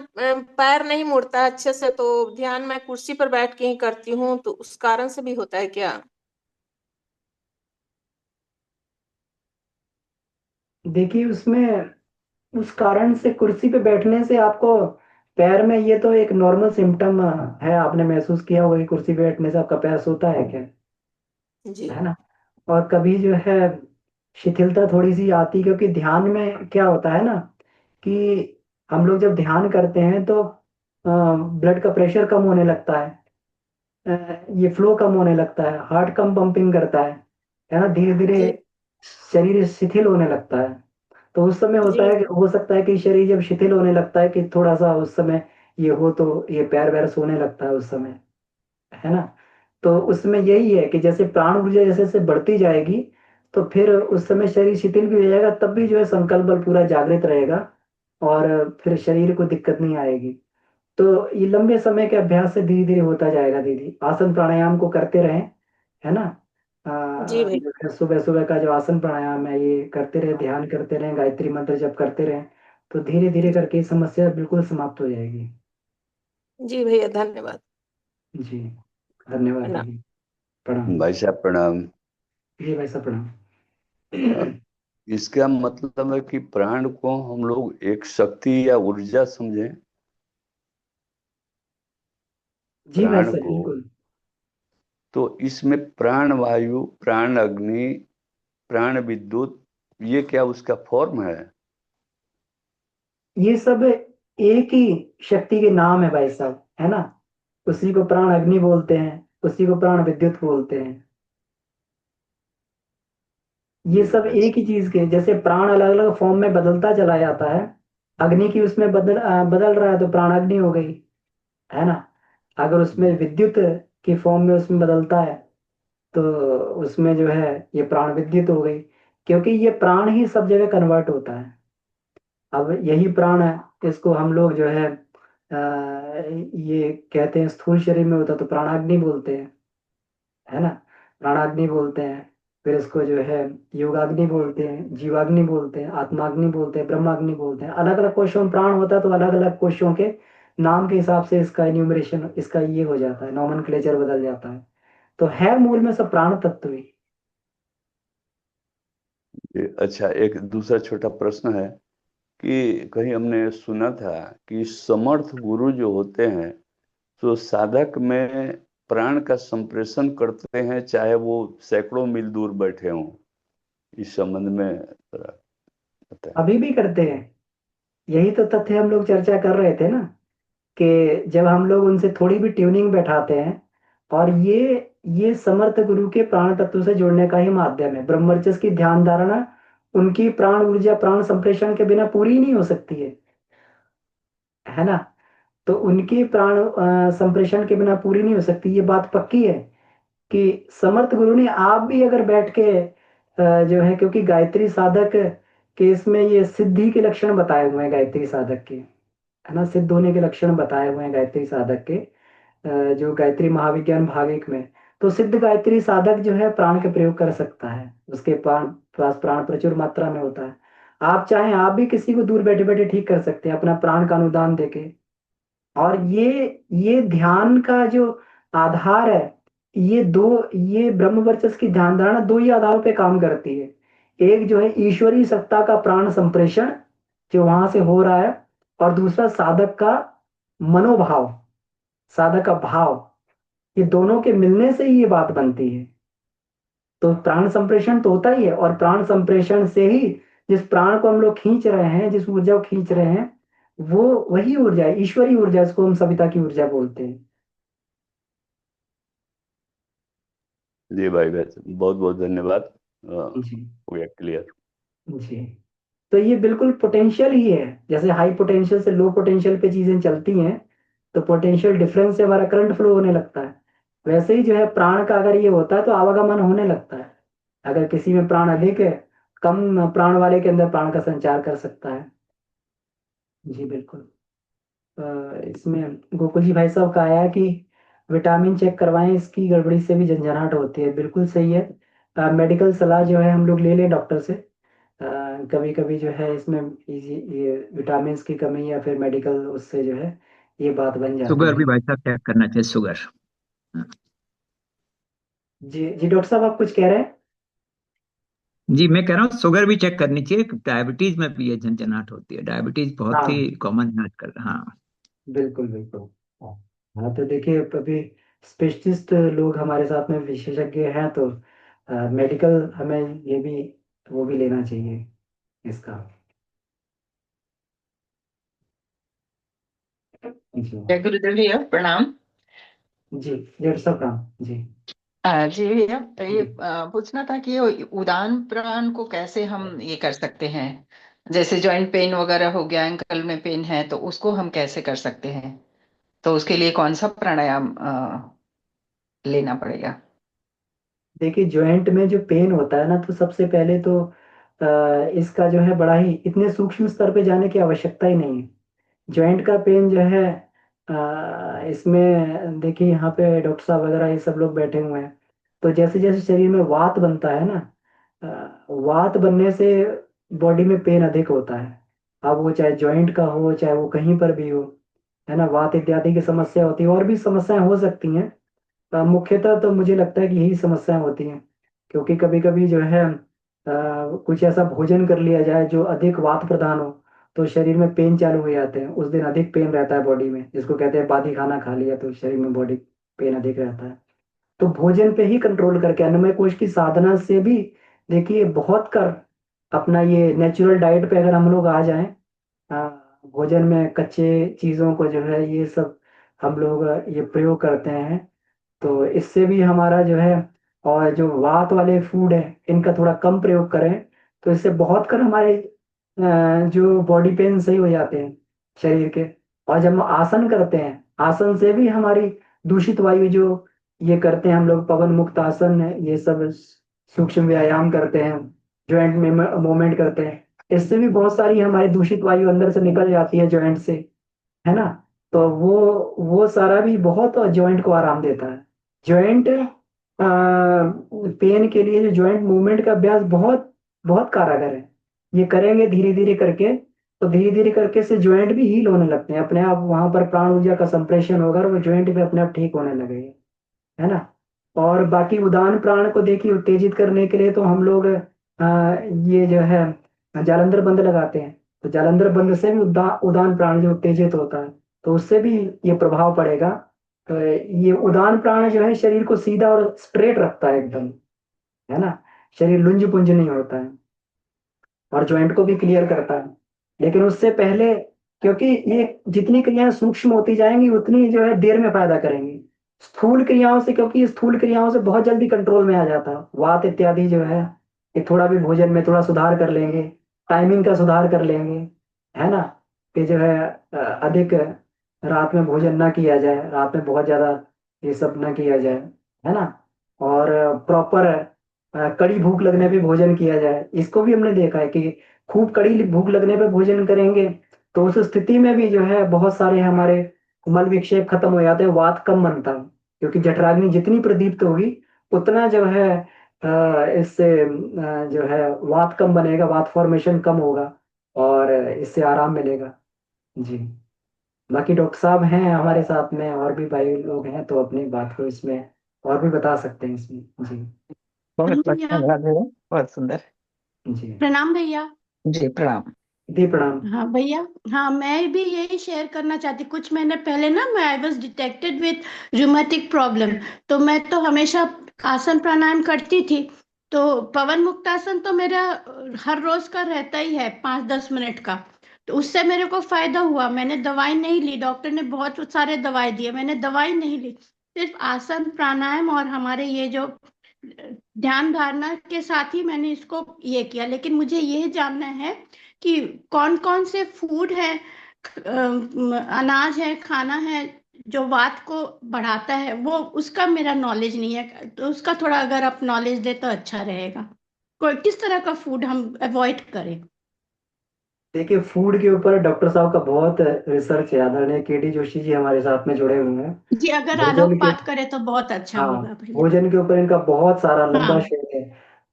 पैर नहीं मुड़ता अच्छे से, तो ध्यान मैं कुर्सी पर बैठ के ही करती हूँ, तो उस कारण से भी होता है क्या? देखिए उसमें, उस कारण से कुर्सी पे बैठने से आपको पैर में, ये तो एक नॉर्मल सिम्टम है, आपने महसूस किया होगा कि कुर्सी पे बैठने से आपका पैर सोता है क्या, जी है ना। और कभी जो है शिथिलता थोड़ी सी आती, क्योंकि ध्यान में क्या होता है ना कि हम लोग जब ध्यान करते हैं तो ब्लड का प्रेशर कम होने लगता है, ये फ्लो कम होने लगता है, हार्ट कम पंपिंग करता है ना, धीरे धीरे जी शरीर शिथिल होने लगता है। तो उस समय होता जी है कि हो सकता है कि शरीर जब शिथिल होने लगता है कि थोड़ा सा उस समय ये हो तो ये पैर वैर सोने लगता है उस समय, है ना। तो उसमें यही है कि जैसे प्राण ऊर्जा जैसे जैसे बढ़ती जाएगी तो फिर उस समय शरीर शिथिल भी हो जाएगा, तब भी जो है संकल्प बल पूरा जागृत रहेगा और फिर शरीर को दिक्कत नहीं आएगी। तो ये लंबे समय के अभ्यास से धीरे धीरे होता जाएगा दीदी। आसन प्राणायाम को करते रहें, है ना। जी भाई। जो है सुबह सुबह का जो आसन प्राणायाम है ये करते रहे, ध्यान करते रहें, गायत्री मंत्र जप करते रहें, तो धीरे धीरे करके ये समस्या बिल्कुल समाप्त हो जाएगी। जी भैया धन्यवाद। जी, धन्यवाद प्रणाम। दीदी। प्रणाम। भाई साहब प्रणाम। जी भाई साहब प्रणाम। अ, इसका मतलब है कि प्राण को हम लोग एक शक्ति या ऊर्जा समझें। जी भाई प्राण साहब को, बिल्कुल। तो इसमें प्राण वायु, प्राण अग्नि, प्राण विद्युत, ये क्या उसका फॉर्म है? ये सब एक ही शक्ति के नाम है भाई साहब, है ना। उसी को प्राण अग्नि बोलते हैं, उसी को प्राण विद्युत बोलते हैं। ये जी सब एक अच्छा। ही चीज के, जैसे प्राण अलग अलग फॉर्म में बदलता चला जाता है। अग्नि की उसमें बदल रहा है तो प्राण अग्नि हो गई, है ना। अगर उसमें विद्युत की फॉर्म में उसमें बदलता है तो उसमें जो है ये प्राण विद्युत हो गई, क्योंकि ये प्राण ही सब जगह कन्वर्ट होता है। अब यही प्राण है, इसको हम लोग जो है ये कहते हैं स्थूल शरीर में होता है तो प्राणाग्नि बोलते हैं, है ना। प्राणाग्नि बोलते हैं। फिर इसको जो है योगाग्नि बोलते हैं, जीवाग्नि बोलते हैं, आत्माग्नि बोलते हैं, ब्रह्माग्नि बोलते हैं। अलग अलग कोशों में प्राण होता है तो अलग अलग कोशों के नाम के हिसाब से इसका एन्यूमरेशन, इसका ये हो जाता है, नॉमेनक्लेचर बदल जाता है। तो है मूल में सब प्राण तत्व ही। अच्छा, एक दूसरा छोटा प्रश्न है कि कहीं हमने सुना था कि समर्थ गुरु जो होते हैं तो साधक में प्राण का संप्रेषण करते हैं, चाहे वो सैकड़ों मील दूर बैठे हों। इस संबंध में थोड़ा बताएं। अभी भी करते हैं। यही तो तथ्य हम लोग चर्चा कर रहे थे ना, कि जब हम लोग उनसे थोड़ी भी ट्यूनिंग बैठाते हैं, और ये समर्थ गुरु के प्राण तत्व से जुड़ने का ही माध्यम है। ब्रह्मचर्य की ध्यान धारणा उनकी प्राण ऊर्जा प्राण संप्रेषण के बिना पूरी ही नहीं हो सकती है ना। तो उनकी प्राण संप्रेषण के बिना पूरी नहीं हो सकती, ये बात पक्की है। कि समर्थ गुरु ने आप भी अगर बैठ के जो है, क्योंकि गायत्री साधक के इसमें ये सिद्धि के लक्षण बताए हुए हैं गायत्री साधक के, है ना। सिद्ध होने के लक्षण बताए हुए हैं गायत्री साधक के, जो गायत्री महाविज्ञान भाग एक में। तो सिद्ध गायत्री साधक जो है प्राण के प्रयोग कर सकता है, उसके पास प्राण प्रचुर मात्रा में होता है। आप चाहें आप भी किसी को दूर बैठे बैठे ठीक कर सकते हैं अपना प्राण का अनुदान देके। और ये ध्यान का जो आधार है, ये ब्रह्म वर्चस्व की ध्यान धारणा दो ही आधारों पे काम करती है। एक जो है ईश्वरीय सत्ता का प्राण संप्रेषण जो वहां से हो रहा है, और दूसरा साधक का मनोभाव, साधक का भाव। ये दोनों के मिलने से ही ये बात बनती है। तो प्राण संप्रेषण तो होता ही है, और प्राण संप्रेषण से ही जिस प्राण को हम लोग खींच रहे हैं, जिस ऊर्जा को खींच रहे हैं, वो वही ऊर्जा है, ईश्वरीय ऊर्जा, इसको हम सविता की ऊर्जा बोलते हैं। जी भाई, बहुत बहुत धन्यवाद। जी। हो गया क्लियर। जी। तो ये बिल्कुल पोटेंशियल ही है। जैसे हाई पोटेंशियल से लो पोटेंशियल पे चीजें चलती हैं, तो पोटेंशियल डिफरेंस से हमारा करंट फ्लो होने लगता है। वैसे ही जो है प्राण का अगर ये होता है तो आवागमन होने लगता है। अगर किसी में प्राण अधिक है, कम प्राण वाले के अंदर प्राण का संचार कर सकता है। जी बिल्कुल। इसमें गोकुल जी भाई साहब का आया कि विटामिन चेक करवाएं, इसकी गड़बड़ी से भी झंझनाहट होती है। बिल्कुल सही है। मेडिकल सलाह जो है हम लोग ले लें डॉक्टर से। कभी कभी जो है इसमें ये विटामिन की कमी या फिर मेडिकल उससे जो है ये बात बन जाती शुगर है। भी भाई साहब चेक करना चाहिए, शुगर। जी जी डॉक्टर साहब आप कुछ कह रहे हैं। जी मैं कह रहा हूँ शुगर भी चेक करनी चाहिए। डायबिटीज में भी ये झंझनाहट होती है, डायबिटीज बहुत ही हाँ कॉमन है आजकल। हाँ। बिल्कुल बिल्कुल। हाँ तो देखिए अभी स्पेशलिस्ट लोग हमारे साथ में विशेषज्ञ हैं, तो मेडिकल हमें ये भी वो भी लेना चाहिए इसका। जी जय गुरुदेव भैया प्रणाम। जी। 150 ग्राम। जी। जी भैया, ये पूछना था कि ये उदान प्राण को कैसे हम ये कर सकते हैं। जैसे जॉइंट पेन वगैरह हो गया, एंकल में पेन है, तो उसको हम कैसे कर सकते हैं। तो उसके लिए कौन सा प्राणायाम लेना पड़ेगा। देखिए जॉइंट में जो पेन होता है ना, तो सबसे पहले तो इसका जो है बड़ा ही इतने सूक्ष्म स्तर पे जाने की आवश्यकता ही नहीं है। जॉइंट का पेन जो है इसमें देखिए यहाँ पे डॉक्टर साहब वगैरह ये सब लोग बैठे हुए हैं। तो जैसे जैसे शरीर में वात बनता है ना, वात बनने से बॉडी में पेन अधिक होता है। अब वो चाहे जॉइंट का हो, चाहे वो कहीं पर भी हो, है ना, वात इत्यादि की समस्या होती है। और भी समस्याएं हो सकती हैं, मुख्यतः तो मुझे लगता है कि यही समस्याएं होती हैं। क्योंकि कभी कभी जो है कुछ ऐसा भोजन कर लिया जाए जो अधिक वात प्रदान हो, तो शरीर में पेन चालू हो जाते हैं। उस दिन अधिक पेन रहता है बॉडी में, जिसको कहते हैं बादी खाना खा लिया तो शरीर में बॉडी पेन अधिक रहता है। तो भोजन पे ही कंट्रोल करके अन्नमय कोश की साधना से भी देखिए बहुत कर अपना ये नेचुरल डाइट पे अगर हम लोग आ जाएं, भोजन में कच्चे चीजों को जो है ये सब हम लोग ये प्रयोग करते हैं, तो इससे भी हमारा जो है, और जो वात वाले फूड है इनका थोड़ा कम प्रयोग करें, तो इससे बहुत कर हमारे जो बॉडी पेन सही हो जाते हैं शरीर के। और जब हम आसन करते हैं, आसन से भी हमारी दूषित वायु जो ये करते हैं हम लोग, पवन मुक्त आसन है, ये सब सूक्ष्म व्यायाम करते हैं, जॉइंट में मूवमेंट करते हैं, इससे भी बहुत सारी हमारी दूषित वायु अंदर से निकल जाती है जॉइंट से, है ना। तो वो सारा भी बहुत जॉइंट को आराम देता है। जॉइंट पेन के लिए जो जॉइंट मूवमेंट का अभ्यास बहुत बहुत कारगर है। ये करेंगे धीरे धीरे करके, तो धीरे धीरे करके से जॉइंट भी हील होने लगते हैं अपने आप। वहां पर प्राण ऊर्जा का संप्रेषण होगा और वो जॉइंट भी अपने आप ठीक होने लगेगा, है ना। और बाकी उदान प्राण को देखिए उत्तेजित करने के लिए तो हम लोग ये जो है जालंधर बंद लगाते हैं। तो जालंधर बंद से भी उदान प्राण जो उत्तेजित होता है, तो उससे भी ये प्रभाव पड़ेगा। तो ये उदान प्राण जो है शरीर को सीधा और स्ट्रेट रखता है एकदम, है ना। शरीर लुंज पुंज नहीं होता है, और ज्वाइंट को भी क्लियर करता है। लेकिन उससे पहले, क्योंकि ये जितनी क्रियाएं सूक्ष्म होती जाएंगी उतनी जो है देर में फायदा करेंगी। स्थूल क्रियाओं से, क्योंकि स्थूल क्रियाओं से बहुत जल्दी कंट्रोल में आ जाता है वात इत्यादि जो है, ये थोड़ा भी भोजन में थोड़ा सुधार कर लेंगे, टाइमिंग का सुधार कर लेंगे, है ना, कि जो है अधिक रात में भोजन ना किया जाए, रात में बहुत ज्यादा ये सब ना किया जाए, है ना। और प्रॉपर कड़ी भूख लगने पे भोजन किया जाए। इसको भी हमने देखा है कि खूब कड़ी भूख लगने पे भोजन करेंगे तो उस स्थिति में भी जो है बहुत सारे हमारे मल विक्षेप खत्म हो जाते हैं, वात कम बनता है। क्योंकि जठराग्नि जितनी प्रदीप्त होगी उतना जो है इससे जो है वात कम बनेगा, वात फॉर्मेशन कम होगा, और इससे आराम मिलेगा। जी। बाकी डॉक्टर साहब हैं हमारे साथ में, और भी भाई लोग हैं, तो अपनी बात को इसमें और भी बता सकते हैं इसमें। जी। बहुत बहुत भैया धन्यवाद भैया, बहुत सुंदर। जी। प्रणाम भैया। जी प्रणाम। दी प्रणाम। हाँ भैया, हाँ मैं भी यही शेयर करना चाहती। कुछ महीने पहले ना मैं I was detected with rheumatic problem. तो मैं तो हमेशा आसन प्राणायाम करती थी। तो पवन मुक्तासन तो मेरा हर रोज का रहता ही है, 5-10 मिनट का। तो उससे मेरे को फायदा हुआ। मैंने दवाई नहीं ली, डॉक्टर ने बहुत सारे दवाई दिए, मैंने दवाई नहीं ली। सिर्फ आसन प्राणायाम और हमारे ये जो ध्यान धारणा के साथ ही मैंने इसको ये किया। लेकिन मुझे ये जानना है कि कौन कौन से फूड है, अनाज है, खाना है जो वात को बढ़ाता है, वो उसका मेरा नॉलेज नहीं है। तो उसका थोड़ा अगर आप नॉलेज दे तो अच्छा रहेगा। कोई किस तरह का फूड हम अवॉइड करें। देखिए फूड के ऊपर डॉक्टर साहब का बहुत रिसर्च है, आदरणीय केडी जोशी जी हमारे साथ में जुड़े हुए हैं। जी, अगर भोजन के, आलोकपात करें तो बहुत अच्छा हाँ, होगा भैया। भोजन के ऊपर इनका बहुत सारा लंबा हाँ शेर है।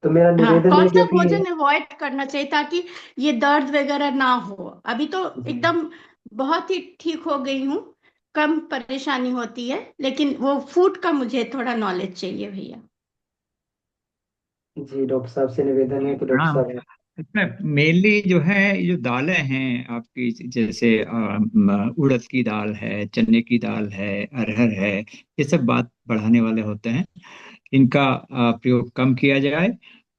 तो मेरा हाँ, निवेदन कौन है, सा क्योंकि भोजन अवॉइड करना चाहिए ताकि ये दर्द वगैरह ना हो। अभी तो जी, एकदम बहुत ही ठीक हो गई हूँ, कम परेशानी होती है। लेकिन वो फूड का मुझे थोड़ा नॉलेज चाहिए भैया। जी डॉक्टर साहब से निवेदन है कि डॉक्टर हाँ, साहब। इसमें मेनली जो है ये जो दालें हैं आपकी, जैसे उड़द की दाल है, चने की दाल है, अरहर है, ये सब बात बढ़ाने वाले होते हैं। इनका प्रयोग कम किया जाए।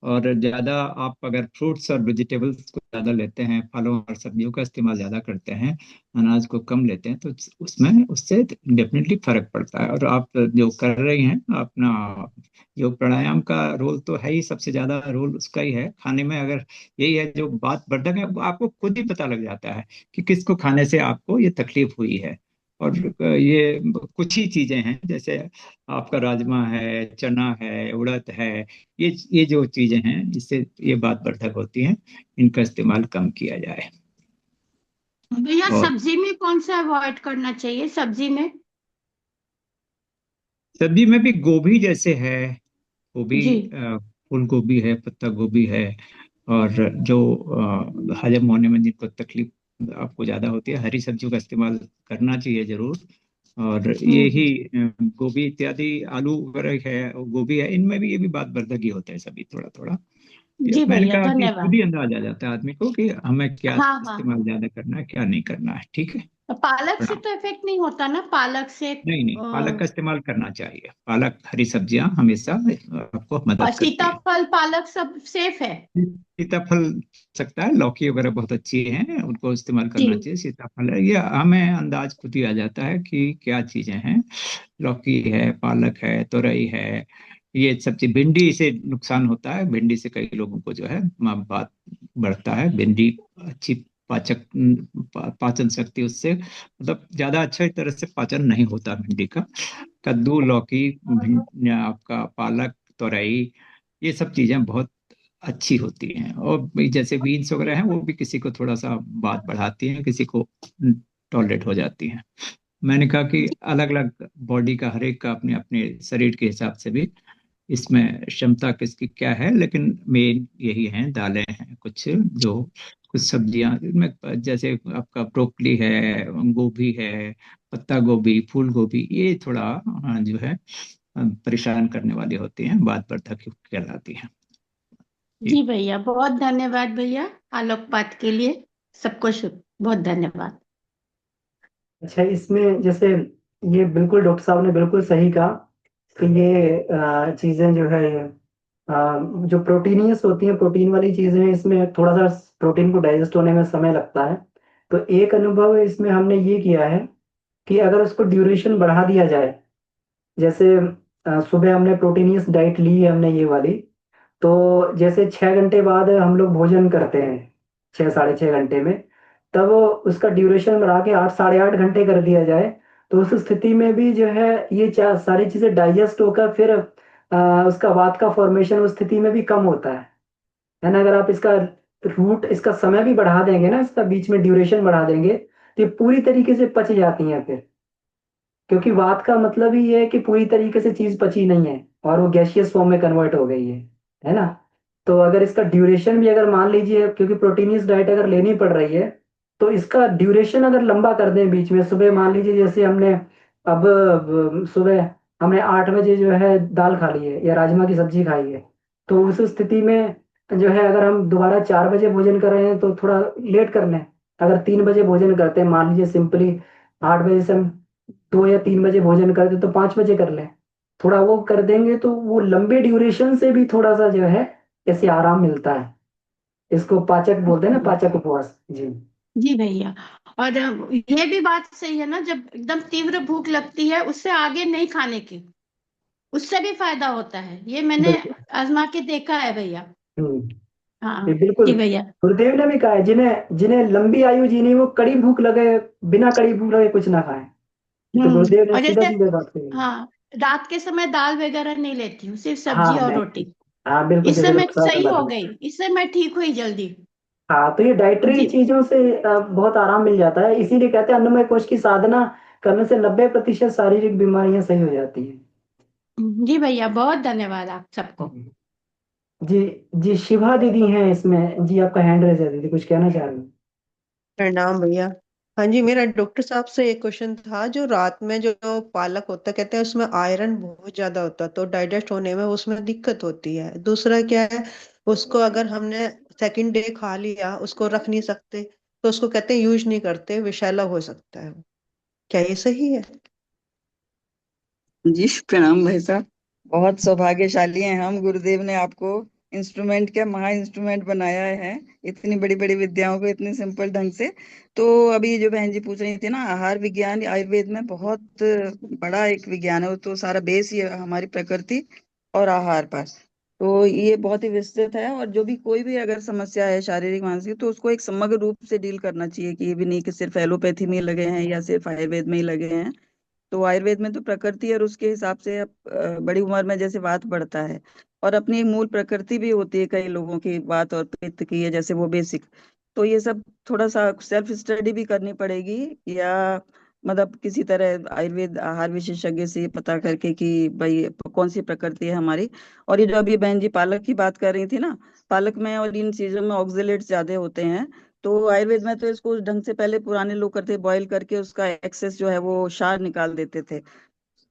और ज्यादा आप अगर फ्रूट्स और वेजिटेबल्स को ज्यादा लेते हैं, फलों और सब्जियों का इस्तेमाल ज्यादा करते हैं, अनाज को कम लेते हैं, तो उसमें उससे डेफिनेटली फर्क पड़ता है। और आप जो कर रही हैं अपना योग प्राणायाम का रोल तो है ही, सबसे ज्यादा रोल उसका ही है खाने में। अगर यही है जो बात वर्धक है, वो आपको खुद ही पता लग जाता है कि किसको खाने से आपको ये तकलीफ हुई है। और ये कुछ ही चीजें हैं, जैसे आपका राजमा है, चना है, उड़द है, ये जो चीजें हैं इससे ये बात वर्धक होती हैं, इनका इस्तेमाल कम किया जाए। भैया और सब्जी में कौन सा अवॉइड करना चाहिए सब्जी में? सब्जी में भी गोभी जैसे है, गोभी, जी। फूल गोभी है, पत्ता गोभी है। और जो हजम होने में जिनको तकलीफ आपको ज्यादा होती है, हरी सब्जियों का इस्तेमाल करना चाहिए जरूर। और ये ही हम्म। गोभी इत्यादि, आलू वगैरह है, गोभी है, इनमें भी ये भी बात वर्धक ही होता है सभी, थोड़ा थोड़ा। जी मैंने भैया कहा कि खुद धन्यवाद। ही अंदाज आ जाता है आदमी को कि हमें क्या हाँ हाँ। इस्तेमाल ज्यादा करना है, क्या नहीं करना है। ठीक है। तो पालक से प्रणाम। तो इफेक्ट नहीं होता ना, पालक से? नहीं नहीं, पालक का इस्तेमाल करना चाहिए। पालक, हरी सब्जियां हमेशा आपको और मदद करती हैं। सीताफल पालक सब सेफ है? सीताफल सकता है, लौकी वगैरह बहुत अच्छी है, उनको इस्तेमाल जी। करना चाहिए। सीताफल है, ये हमें अंदाज खुद ही आ जाता है कि क्या चीजें हैं। लौकी है, पालक है, तुरई है, ये सब चीज। भिंडी से नुकसान होता है, भिंडी से कई लोगों को जो है बात बढ़ता है। भिंडी अच्छी पाचक पाचन शक्ति उससे, मतलब ज्यादा अच्छा एक तरह से पाचन नहीं होता भिंडी का। कद्दू, लौकी, आपका पालक, तोरई, ये सब चीजें बहुत अच्छी होती हैं। और भी जैसे बीन्स वगैरह हैं, वो भी किसी को थोड़ा सा बात बढ़ाती हैं, किसी को टॉलरेट हो जाती हैं। मैंने कहा कि अलग अलग बॉडी का, हर एक का अपने अपने शरीर के हिसाब से भी इसमें क्षमता किसकी क्या है, लेकिन मेन यही है, दालें हैं कुछ, जो कुछ सब्जियां इनमें, जैसे आपका ब्रोकली है, गोभी है, पत्ता गोभी, फूल गोभी, ये थोड़ा जो है परेशान करने वाली होती हैं, बात वर्धक कहलाती हैं। जी जी। भैया बहुत धन्यवाद भैया, आलोकपात के लिए सबको शुभ, बहुत धन्यवाद। अच्छा, इसमें जैसे ये बिल्कुल डॉक्टर साहब ने बिल्कुल सही कहा कि ये चीजें जो है जो प्रोटीनियस होती हैं, प्रोटीन वाली चीजें हैं, इसमें थोड़ा सा प्रोटीन को डाइजेस्ट होने में समय लगता है। तो एक अनुभव इसमें हमने ये किया है कि अगर उसको ड्यूरेशन बढ़ा दिया जाए, जैसे सुबह हमने प्रोटीनियस डाइट ली है हमने ये वाली, तो जैसे 6 घंटे बाद हम लोग भोजन करते हैं, 6 साढ़े 6 घंटे में, तब उसका ड्यूरेशन बढ़ा के 8 साढ़े 8 घंटे कर दिया जाए, तो उस स्थिति में भी जो है ये सारी चीजें डाइजेस्ट होकर फिर उसका वात का फॉर्मेशन उस स्थिति में भी कम होता है ना। अगर आप इसका रूट, इसका समय भी बढ़ा देंगे ना, इसका बीच में ड्यूरेशन बढ़ा देंगे, तो ये पूरी तरीके से पच जाती हैं फिर, क्योंकि वात का मतलब ही है कि पूरी तरीके से चीज पची नहीं है और वो गैसियस फॉर्म में कन्वर्ट हो गई है ना। तो अगर इसका ड्यूरेशन भी अगर मान लीजिए, क्योंकि प्रोटीनियस डाइट अगर लेनी पड़ रही है, तो इसका ड्यूरेशन अगर लंबा कर दें बीच में, सुबह मान लीजिए जैसे हमने अब सुबह हमने 8 बजे जो है दाल खा ली है या राजमा की सब्जी खाई है, तो उस स्थिति में जो है अगर हम दोबारा 4 बजे भोजन कर रहे हैं तो थोड़ा लेट कर लें। अगर 3 बजे भोजन करते हैं, मान लीजिए सिंपली 8 बजे से हम 2 या 3 बजे भोजन करते तो 5 बजे कर लें, थोड़ा वो कर देंगे तो वो लंबे ड्यूरेशन से भी थोड़ा सा जो है ऐसे आराम मिलता है। इसको पाचक बोलते हैं ना, पाचक उपवास जी। जी भैया। और ये भी बात सही है ना, जब एकदम तीव्र भूख लगती है उससे आगे नहीं खाने की, उससे भी फायदा होता है, ये मैंने बिल्कुल। आजमा के देखा है भैया। ये हाँ। बिल्कुल जी भैया। गुरुदेव ने भी कहा है, जिन्हें जिन्हें लंबी आयु जीनी, वो कड़ी भूख लगे, बिना कड़ी भूख लगे कुछ ना खाएं। ये तो गुरुदेव ने और सीधा जैसे सीधा बात कही है। हाँ, रात के समय दाल वगैरह नहीं लेती हूँ, सिर्फ हाँ सब्जी और मैं, रोटी। हाँ बिल्कुल इससे जैसे मैं डॉक्टर साहब ने सही हो बताया। गई, इससे मैं ठीक हुई जल्दी। हाँ, तो ये डाइटरी जी। चीजों से बहुत आराम मिल जाता है, इसीलिए कहते हैं अन्नमय कोश की साधना करने से 90% शारीरिक बीमारियां सही हो जाती हैं। जी भैया बहुत धन्यवाद आप सबको। जी। जी, शिभा दीदी हैं इसमें जी, आपका हैंड रेज है दीदी, कुछ कहना चाह रही हैं? प्रणाम भैया। हाँ जी, मेरा डॉक्टर साहब से एक क्वेश्चन था। जो रात में जो पालक होता है, कहते हैं उसमें आयरन बहुत ज्यादा होता है, तो डाइजेस्ट होने में उसमें दिक्कत होती है। दूसरा क्या है, उसको अगर हमने सेकंड डे खा लिया, उसको रख नहीं सकते, तो उसको कहते हैं यूज नहीं करते, विषैला हो सकता है। क्या ये सही है? जी प्रणाम भाई साहब। बहुत सौभाग्यशाली हैं हम, गुरुदेव ने आपको इंस्ट्रूमेंट क्या महा इंस्ट्रूमेंट बनाया है, इतनी बड़ी बड़ी विद्याओं को इतने सिंपल ढंग से। तो अभी जो बहन जी पूछ रही थी ना, आहार विज्ञान आयुर्वेद में बहुत बड़ा एक विज्ञान है, वो तो सारा बेस ही है हमारी प्रकृति और आहार पर। तो ये बहुत ही विस्तृत है, और जो भी कोई भी अगर समस्या है शारीरिक मानसिक, तो उसको एक समग्र रूप से डील करना चाहिए, कि ये भी नहीं कि सिर्फ एलोपैथी में ही लगे हैं या सिर्फ आयुर्वेद में ही लगे हैं। तो आयुर्वेद में तो प्रकृति और उसके हिसाब से बड़ी उम्र में जैसे वात बढ़ता है, और अपनी एक मूल प्रकृति भी होती है कई लोगों की, वात और पित्त की है जैसे, वो बेसिक। तो ये सब थोड़ा सा सेल्फ स्टडी भी करनी पड़ेगी, या मतलब किसी तरह आयुर्वेद आहार विशेषज्ञ से पता करके कि भाई कौन सी प्रकृति है हमारी। और ये जो अभी बहन जी पालक की बात कर रही थी ना, पालक में और इन चीजों में ऑक्जेलेट्स ज्यादा होते हैं। तो आयुर्वेद में तो इसको उस ढंग से पहले पुराने लोग करते, बॉईल करके उसका एक्सेस जो है वो क्षार निकाल देते थे।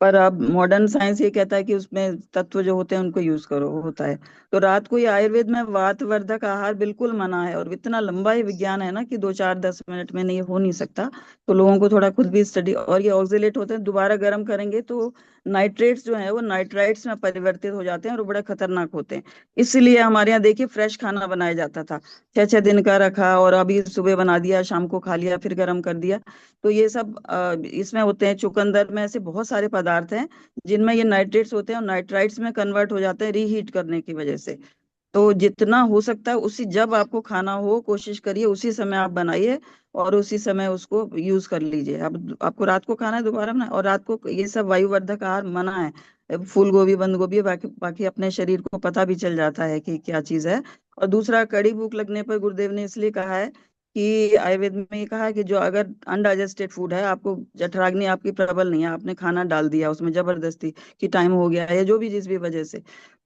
पर अब मॉडर्न साइंस ये कहता है कि उसमें तत्व जो होते हैं उनको यूज करो, वो होता है। तो रात को ये आयुर्वेद में वातवर्धक आहार बिल्कुल मना है, और इतना लंबा ये विज्ञान है ना कि 2 4 10 मिनट में नहीं हो नहीं सकता। तो लोगों को थोड़ा खुद भी स्टडी, और ये ऑक्सीलेट होते हैं, दोबारा गर्म करेंगे तो नाइट्रेट्स जो है वो नाइट्राइट्स में परिवर्तित हो जाते हैं, और वो बड़ा खतरनाक होते हैं। इसलिए हमारे यहाँ देखिए फ्रेश खाना बनाया जाता था, 6 6 दिन का रखा, और अभी सुबह बना दिया, शाम को खा लिया, फिर गर्म कर दिया। तो ये सब इसमें होते हैं, चुकंदर में ऐसे बहुत सारे पदार्थ हैं जिनमें ये नाइट्रेट्स होते हैं, और नाइट्राइट्स में कन्वर्ट हो जाते हैं रीहीट करने की वजह से। तो जितना हो सकता है उसी, जब आपको खाना हो कोशिश करिए उसी समय आप बनाइए, और उसी समय उसको यूज कर लीजिए। अब आपको रात को खाना है दोबारा ना, और रात को ये सब वायुवर्धक आहार मना है, फूल गोभी बंद गोभी, बाकी बाकी अपने शरीर को पता भी चल जाता है कि क्या चीज है। और दूसरा, कड़ी भूख लगने पर गुरुदेव ने इसलिए कहा है कि आयुर्वेद में ये कहा है कि जो अगर अनडाइजेस्टेड फूड है, आपको जठराग्नि आपकी प्रबल नहीं है, आपने खाना डाल दिया उसमें जबरदस्ती कि टाइम हो गया है या जो भी जिस भी वजह से,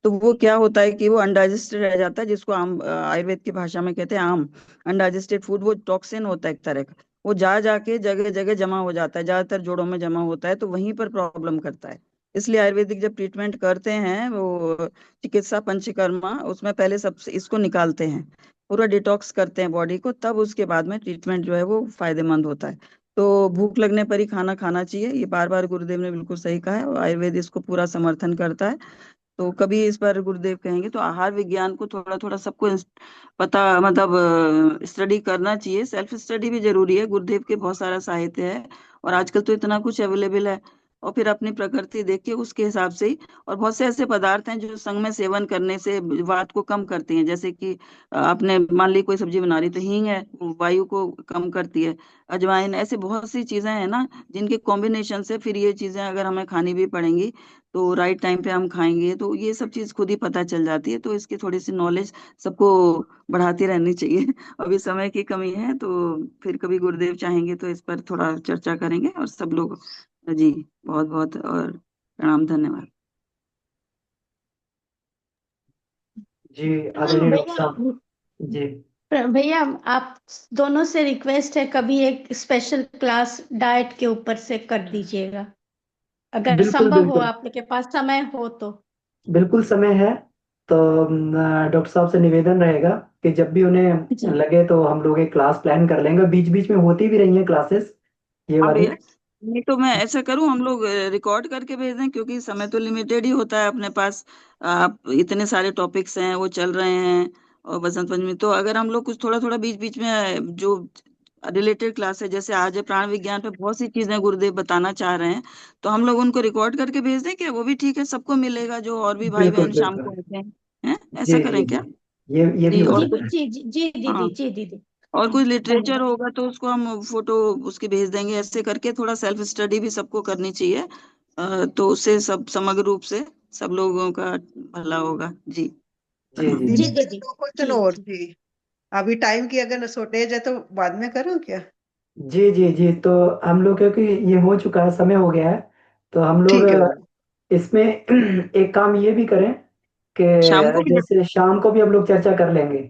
तो वो क्या होता है कि वो अनडाइजेस्टेड रह जाता है, जिसको आम आयुर्वेद की भाषा में कहते हैं आम। अनडाइजेस्टेड फूड वो टॉक्सिन होता है एक तरह का, वो जा जाके जगह जगह जमा हो जाता है, ज्यादातर जोड़ों में जमा होता है, तो वहीं पर प्रॉब्लम करता है। इसलिए आयुर्वेदिक जब ट्रीटमेंट करते हैं वो चिकित्सा पंचकर्मा, उसमें पहले सबसे इसको निकालते हैं, पूरा डिटॉक्स करते हैं बॉडी को, तब उसके बाद में ट्रीटमेंट जो है वो फायदेमंद होता है। तो भूख लगने पर ही खाना खाना चाहिए, ये बार बार गुरुदेव ने बिल्कुल सही कहा है, और आयुर्वेद इसको पूरा समर्थन करता है। तो कभी इस पर गुरुदेव कहेंगे तो आहार विज्ञान को थोड़ा थोड़ा सबको पता, मतलब स्टडी करना चाहिए, सेल्फ स्टडी भी जरूरी है। गुरुदेव के बहुत सारा साहित्य है, और आजकल तो इतना कुछ अवेलेबल है, और फिर अपनी प्रकृति देख के उसके हिसाब से ही। और बहुत से ऐसे पदार्थ हैं जो संग में सेवन करने से वात को कम करती हैं, जैसे कि आपने मान ली कोई सब्जी बना रही तो हींग है, वो वायु को कम करती है। अजवाइन, ऐसी बहुत सी चीजें हैं ना जिनके कॉम्बिनेशन से फिर ये चीजें अगर हमें खानी भी पड़ेंगी, तो राइट टाइम पे हम खाएंगे तो ये सब चीज खुद ही पता चल जाती है। तो इसकी थोड़ी सी नॉलेज सबको बढ़ाती रहनी चाहिए। अभी समय की कमी है, तो फिर कभी गुरुदेव चाहेंगे तो इस पर थोड़ा चर्चा करेंगे, और सब लोग। जी, बहुत बहुत और प्रणाम, धन्यवाद। जी हाँ आदरणीय डॉक्टर भैया, साहब। जी भैया आप दोनों से रिक्वेस्ट है, कभी एक स्पेशल क्लास डाइट के ऊपर से कर दीजिएगा, अगर बिल्कुल संभव हो, बिल्कुल आपके पास समय हो तो। बिल्कुल समय है। तो डॉक्टर साहब से निवेदन रहेगा कि जब भी उन्हें जी लगे तो हम लोग एक क्लास प्लान कर लेंगे, बीच बीच में होती भी रही है क्लासेस ये हाँ वाली। भैया, नहीं तो मैं ऐसा करूं, हम लोग रिकॉर्ड करके भेज दें, क्योंकि समय तो लिमिटेड ही होता है अपने पास। आप इतने सारे टॉपिक्स हैं वो चल रहे हैं, और बसंत पंचमी, तो अगर हम लोग कुछ थोड़ा थोड़ा बीच बीच में जो रिलेटेड क्लास है, जैसे आज है प्राण विज्ञान पे बहुत सी चीजें गुरुदेव बताना चाह रहे हैं, तो हम लोग उनको रिकॉर्ड करके भेज दें क्या? वो भी ठीक है, सबको मिलेगा, जो और भी भाई बिल्कुल बहन शाम को बिल्कुल। आते हैं, ऐसा जी जी करें क्या? जी, ये भी जी, हो और जी सकता है। जी जी जी हाँ, दीदी, जी दीदी। और कोई लिटरेचर धन्यवाद। होगा तो उसको हम फोटो उसकी भेज देंगे, ऐसे करके थोड़ा सेल्फ स्टडी भी सबको करनी चाहिए। तो उससे सब समग्र रूप से सब लोगों का भला होगा। जी, जी प्रणाम। जी जी दीदी जी मेरे दीदी। दो क्वेश्चन जी और जी थी। अभी टाइम की अगर शॉर्टेज है तो बाद में करूँ क्या? जी जी जी। तो हम लोग, क्योंकि ये हो चुका है, समय हो गया है, तो हम लोग ठीक है भैया। इसमें एक काम ये भी करें कि शाम को भी जैसे शाम को भी हम लोग चर्चा कर लेंगे।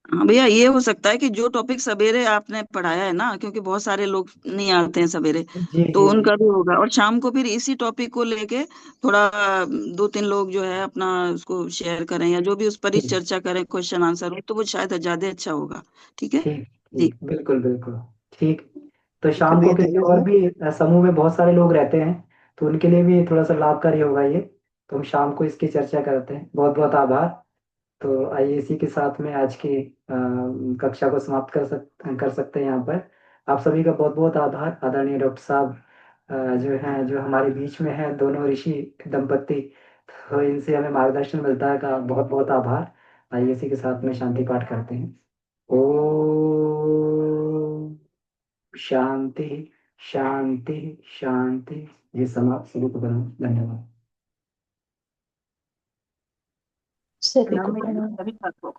हाँ भैया, ये हो सकता है कि जो टॉपिक सवेरे आपने पढ़ाया है ना, क्योंकि बहुत सारे लोग नहीं आते हैं सवेरे, जी तो जी जी उनका भी होगा, और शाम को फिर इसी टॉपिक को लेके थोड़ा 2 3 लोग जो है अपना उसको शेयर करें, या जो भी उस पर ही ठीक चर्चा करें, क्वेश्चन आंसर हो, तो वो शायद ज्यादा अच्छा होगा। ठीक है ठीक जी। ठीक, बिल्कुल बिल्कुल। ठीक। तो ठीक है शाम को, भैया, क्योंकि और धन्यवाद। भी समूह में बहुत सारे लोग रहते हैं, तो उनके लिए भी थोड़ा सा लाभकारी होगा ये। तो हम शाम को इसकी चर्चा करते हैं। बहुत बहुत आभार। तो आइए इसी के साथ में आज की कक्षा को समाप्त कर सकते हैं यहाँ पर। आप सभी का बहुत बहुत आभार। आदरणीय डॉक्टर साहब जो हैं, जो हमारे बीच में हैं, दोनों ऋषि दंपति, तो इनसे हमें मार्गदर्शन मिलता है का बहुत बहुत आभार। आइए इसी के साथ में शांति पाठ करते हैं। ओम शांति शांति शांति। ये समाप्त, सभी को प्रणाम, धन्यवाद। प्रणाम भैया, सभी छात्रों को